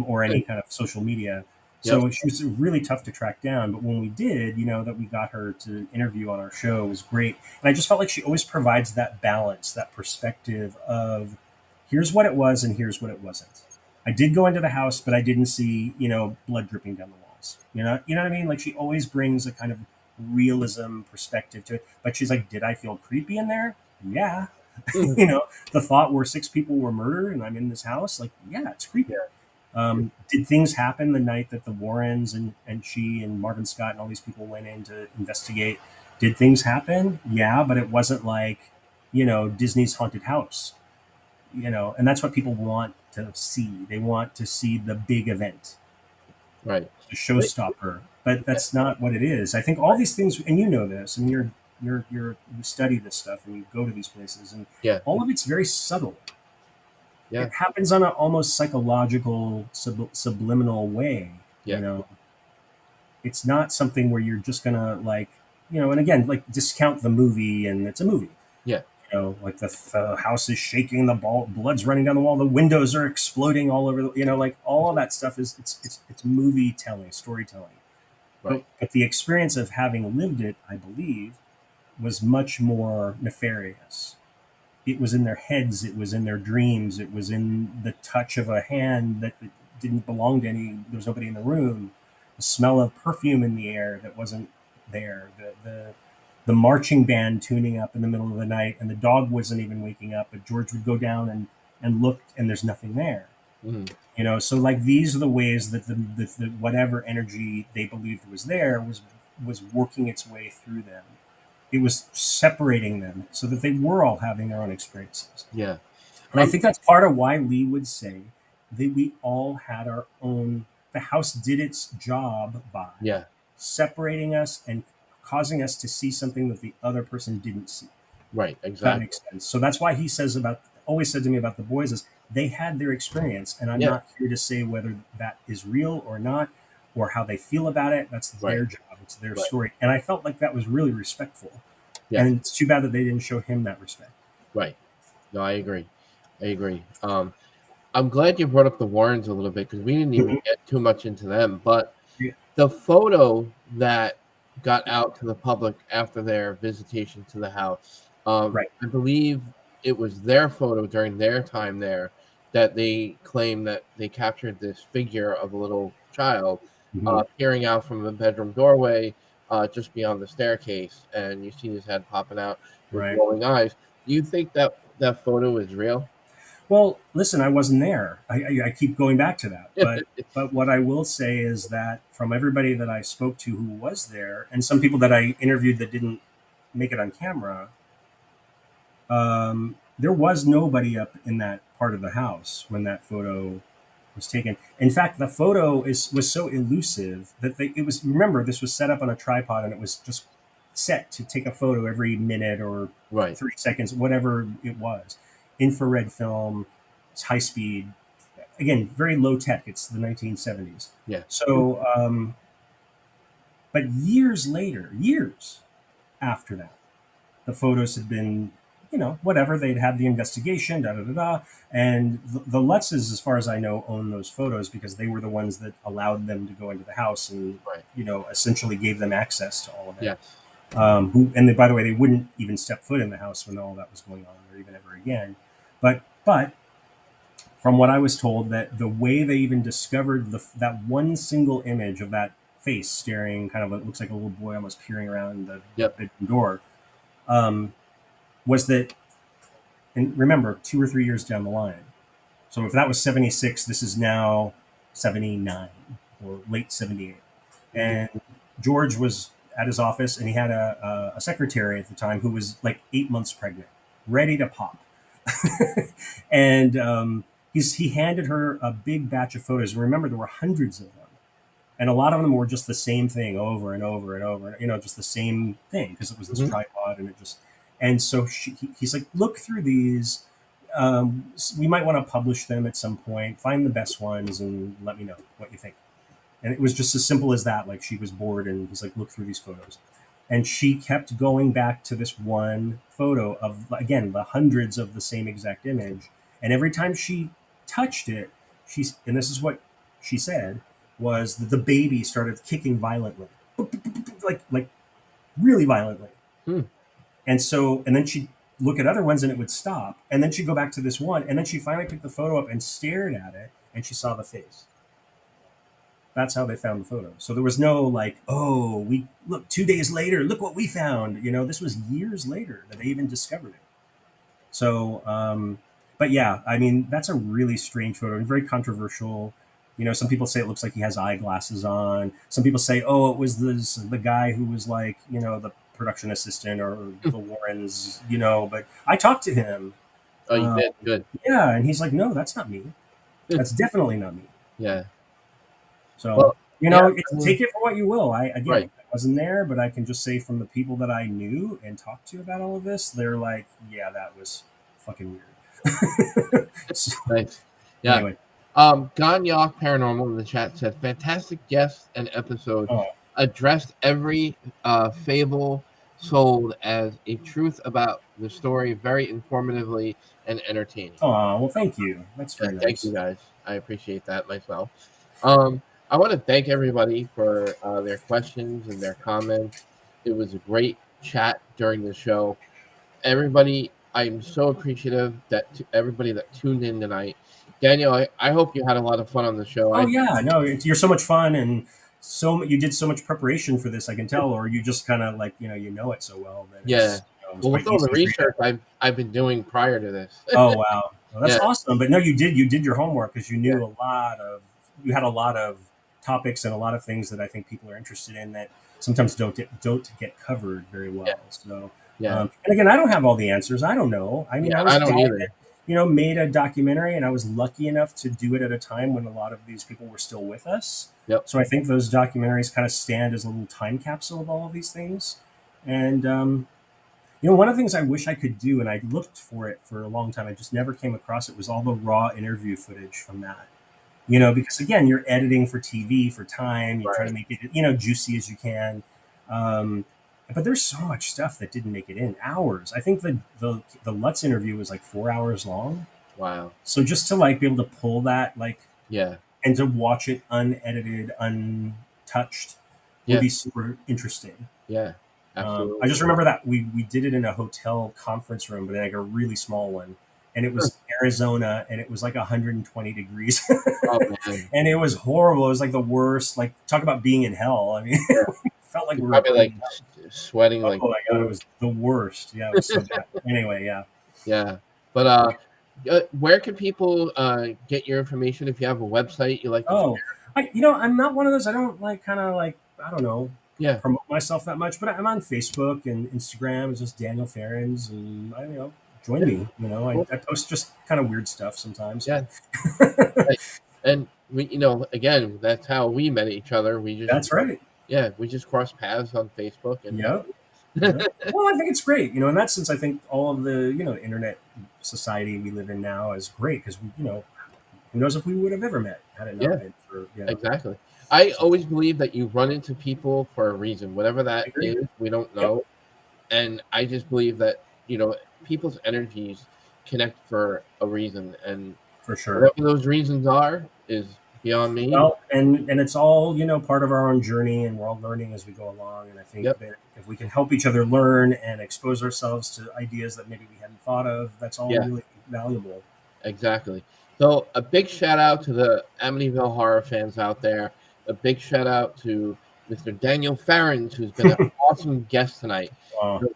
or any kind of social media. So she was really tough to track down. But when we did, that we got her to interview on our show, was great. And I just felt like she always provides that balance, that perspective of here's what it was and here's what it wasn't. I did go into the house, but I didn't see, blood dripping down the walls. You know what I mean? Like, she always brings a kind of realism perspective to it. But she's like, did I feel creepy in there? Yeah. The thought where 6 people were murdered and I'm in this house, like, yeah, it's creepy. Did things happen the night that the Warrens and she and Marvin Scott and all these people went in to investigate? Did things happen? Yeah, but it wasn't like, Disney's haunted house. and that's what people want to see. They want to see the big event, Right. the showstopper. But that's not what it is. I think all these things, and you know this, and you study this stuff and you go to these places, and Yeah. all of it's very subtle. Yeah. It happens on an almost psychological, subliminal way. Yeah. It's not something where you're just gonna like, and again, like discount the movie, and it's a movie. Yeah. Like the house is shaking, the blood's running down the wall, the windows are exploding all over. Like all of that stuff is it's movie telling, storytelling. Right. But the experience of having lived it, I believe, was much more nefarious. It was in their heads, it was in their dreams, it was in the touch of a hand that didn't belong to any. There was nobody in the room. The smell of perfume in the air that wasn't there. The marching band tuning up in the middle of the night, and the dog wasn't even waking up, but George would go down and look, and there's nothing there. So like these are the ways that the whatever energy they believed was there was working its way through them. It was separating them so that they were all having their own experiences. Yeah. And I think that's part of why Lee would say that we all had our own. The house did its job by separating us and causing us to see something that the other person didn't see. Right, exactly. That makes sense. So that's why he always said to me about the boys is they had their experience, and I'm not here to say whether that is real or not, or how they feel about it. That's their job. It's their story. And I felt like that was really respectful. Yeah. And it's too bad that they didn't show him that respect. Right. No, I agree. I'm glad you brought up the Warrens a little bit, because we didn't even get too much into them. But the photo that got out to the public after their visitation to the house, I believe it was their photo during their time there that they claim that they captured this figure of a little child peering out from the bedroom doorway just beyond the staircase, and you see his head popping out with glowing eyes. Do you think that photo is real? Well, listen, I wasn't there. I keep going back to that. But what I will say is that from everybody that I spoke to who was there, and some people that I interviewed that didn't make it on camera, there was nobody up in that part of the house when that photo was taken. In fact, the photo was so elusive that remember, this was set up on a tripod, and it was just set to take a photo every minute or 3 seconds, whatever it was. Infrared film, it's high speed. Again, very low tech. It's the 1970s. Yeah. So, but years after that, the photos had been, whatever. They'd had the investigation, and the Lutzes, as far as I know, own those photos because they were the ones that allowed them to go into the house and, essentially gave them access to all of it. Yeah. By the way, they wouldn't even step foot in the house when all that was going on, or even ever again. But from what I was told, that the way they even discovered that one single image of that face staring, kind of it looks like a little boy almost peering around the bedroom door, was that, and remember, 2 or 3 years down the line. So if that was 76, this is now 79 or late 78. And George was at his office, and he had a secretary at the time who was like 8 months pregnant, ready to pop. And he handed her a big batch of photos. Remember, there were hundreds of them. And a lot of them were just the same thing over and over and over, just the same thing, because it was this tripod, and so he's like, look through these. We might want to publish them at some point. Find the best ones and let me know what you think. And it was just as simple as that. Like, she was bored, and he's like, look through these photos. And she kept going back to this one photo of, again, the hundreds of the same exact image. And every time she touched it, and this is what she said, was that the baby started kicking violently, like really violently. And then she'd look at other ones and it would stop. And then she'd go back to this one. And then she finally picked the photo up and stared at it, and she saw the face. That's how they found the photo. So there was no like, oh, we look 2 days later, look what we found. This was years later that they even discovered it. So, but yeah, I mean, that's a really strange photo and very controversial. Some people say it looks like he has eyeglasses on. Some people say, oh, it was the guy who was like, the production assistant or the Warrens, but I talked to him Oh, you did good. Yeah, and he's like, no, that's not me. That's definitely not me. Yeah. So, Well, yeah, take it for what you will. I right. wasn't there, but I can just say from the people that I knew and talked to about all of this, they're like, yeah, that was fucking weird. So, Thanks. Yeah. anyway, Ganyak Paranormal in the chat said, fantastic guest and episode oh, addressed every fable sold as a truth about the story very informatively and entertaining. oh, well, thank you. That's Yeah, very thank you nice. guys. I appreciate that myself. I want to thank everybody for their questions and their comments. It was a great chat during the show. Everybody, I'm so appreciative that everybody that tuned in tonight. Daniel, I hope you had a lot of fun on the show. Oh yeah, no, you're so much fun, and you did so much preparation for this. I can tell, or you just kind of like you know it so well that Yeah. it's Well, quite with all the easy for you to. research I've been doing prior to this. Oh wow, well, that's Yeah. awesome. But no, you did your homework because you knew Yeah. you had a lot of topics and a lot of things that I think people are interested in that sometimes don't get covered very well. Yeah. So Yeah. and again, I don't have all the answers. I don't know. I mean, Yeah. I was I a guy don't either. that made a documentary, and I was lucky enough to do it at a time when a lot of these people were still with us. Yep. So I think those documentaries kind of stand as a little time capsule of all of these things. And one of the things I wish I could do, and I looked for it for a long time, I just never came across it, was all the raw interview footage from that. Because again, you're editing for TV for time, you're trying to make it, juicy as you can. But there's so much stuff that didn't make it in. Hours. I think the Lutz interview was like 4 hours long. Wow. So just to like be able to pull that yeah, and to watch it unedited, untouched would be super interesting. Yeah. Absolutely. I just remember that we did it in a hotel conference room, but like a really small one, and it was Arizona, and it was like 120 degrees. Oh, man. And it was horrible. It was like the worst. Like, talk about being in hell. I mean, it felt like we were probably like sweating. Oh like my god, it was the worst. Yeah, it was so bad. Anyway, yeah. Yeah, but where can people get your information if you have a website you like to share? I'm not one of those. I don't like I don't know. Yeah. Promote myself that much, but I'm on Facebook and Instagram. It's just Daniel Farrands, and join me. I post just kind of weird stuff sometimes. Yeah. Right. And we, again, that's how we met each other. That's right. Yeah, we just crossed paths on Facebook, and Well, I think it's great. In that sense, I think all of the internet society we live in now is great because who knows if we would have ever met had it not been for Exactly. I always believe that you run into people for a reason, whatever that is. We don't know, and I just believe that people's energies connect for a reason, and for sure, whatever those reasons are is beyond me. Well, and it's all part of our own journey, and we're all learning as we go along. And I think that if we can help each other learn and expose ourselves to ideas that maybe we hadn't thought of, that's all really valuable. Exactly. So a big shout out to the Amityville horror fans out there. A big shout out to Mr. Daniel Farrands, who's been an awesome guest tonight.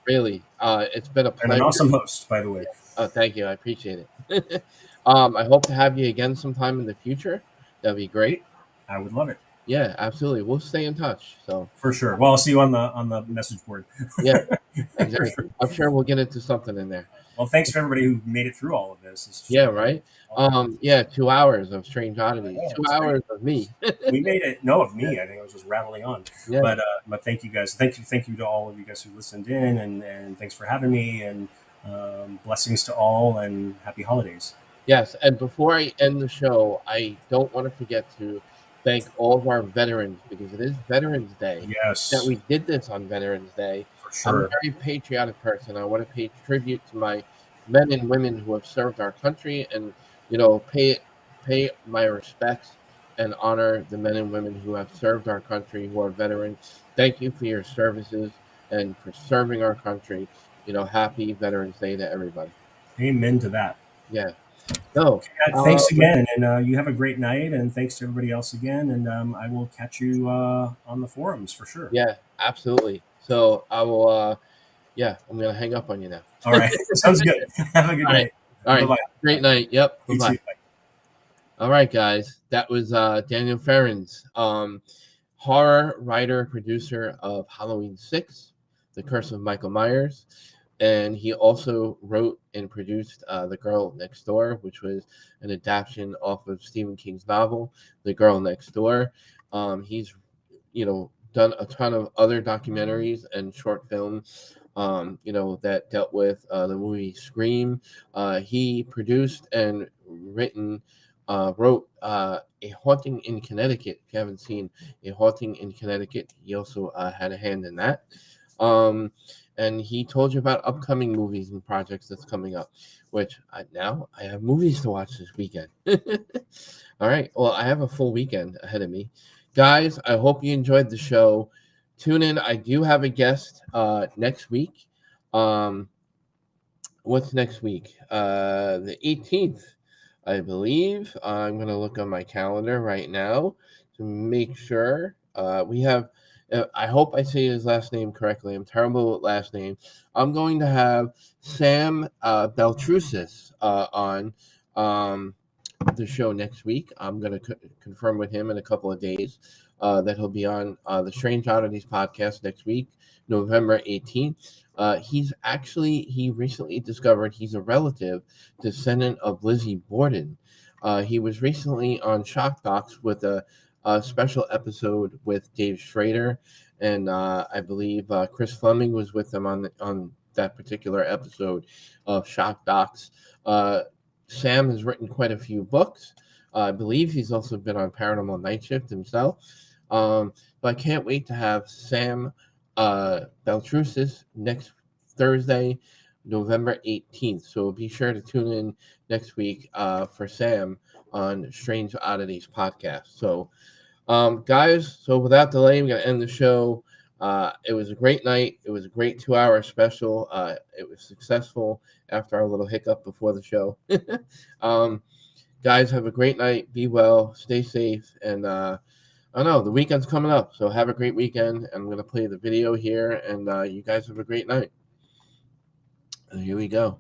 Really, it's been a pleasure. And an awesome host, by the way. Oh, thank you. I appreciate it. I hope to have you again sometime in the future. That'd be great. I would love it. Yeah, absolutely. We'll stay in touch. So for sure. Well, I'll see you on the message board. Yeah, exactly. Sure. I'm sure we'll get into something in there. Well, thanks for everybody who made it through all of this. Right. 2 hours of Strange Oddities. 2 hours of me. We made it. No, of me. I think I was just rattling on. Yeah. But thank you guys. Thank you to all of you guys who listened in, and thanks for having me. And blessings to all, and happy holidays. Yes, and before I end the show, I don't want to forget to thank all of our veterans, because it is Veterans Day. Yes. That we did this on Veterans Day. For sure. I'm a very patriotic person. I want to pay tribute to my men and women who have served our country, and pay my respects and honor the men and women who have served our country, who are veterans. Thank you for your services and for serving our country. Happy Veterans Day to everybody. Amen to that. Yeah. So, thanks again, and you have a great night, and thanks to everybody else again, and I will catch you on the forums for sure. Yeah, absolutely. So I will, I'm going to hang up on you now. All right. Sounds good. Have a good night. All right. Bye-bye. Great night. Yep. Bye-bye. Bye-bye. All right, guys. That was Daniel Farrands, horror writer, producer of Halloween 6, The Curse of Michael Myers, And he also wrote and produced The Girl Next Door, which was an adaptation off of Stephen King's novel, The Girl Next Door. He's, done a ton of other documentaries and short films, that dealt with the movie Scream. He produced and wrote A Haunting in Connecticut. If you haven't seen A Haunting in Connecticut, he also had a hand in that. And he told you about upcoming movies and projects that's coming up, which now I have movies to watch this weekend. All right. Well, I have a full weekend ahead of me. Guys, I hope you enjoyed the show. Tune in. I do have a guest next week. What's next week? The 18th, I believe. I'm going to look on my calendar right now to make sure we have. I hope I say his last name correctly. I'm terrible with last name. I'm going to have Sam Beltrusis on the show next week. I'm going to confirm with him in a couple of days that he'll be on the Strange Oddities podcast next week, November 18th. He recently discovered he's a relative descendant of Lizzie Borden. He was recently on Shock Docs with a special episode with Dave Schrader, and I believe Chris Fleming was with them on that particular episode of Shock Docs. Sam has written quite a few books. I believe he's also been on Paranormal Night Shift himself. But I can't wait to have Sam Beltrusis next Thursday, November 18th. So be sure to tune in next week for Sam on Strange Oddities Podcast. So, guys, so without delay, I'm going to end the show. It was a great night. It was a great 2-hour special. It was successful after our little hiccup before the show. Guys, have a great night. Be well. Stay safe. And I don't know, the weekend's coming up. So have a great weekend. I'm going to play the video here. And you guys have a great night. And here we go.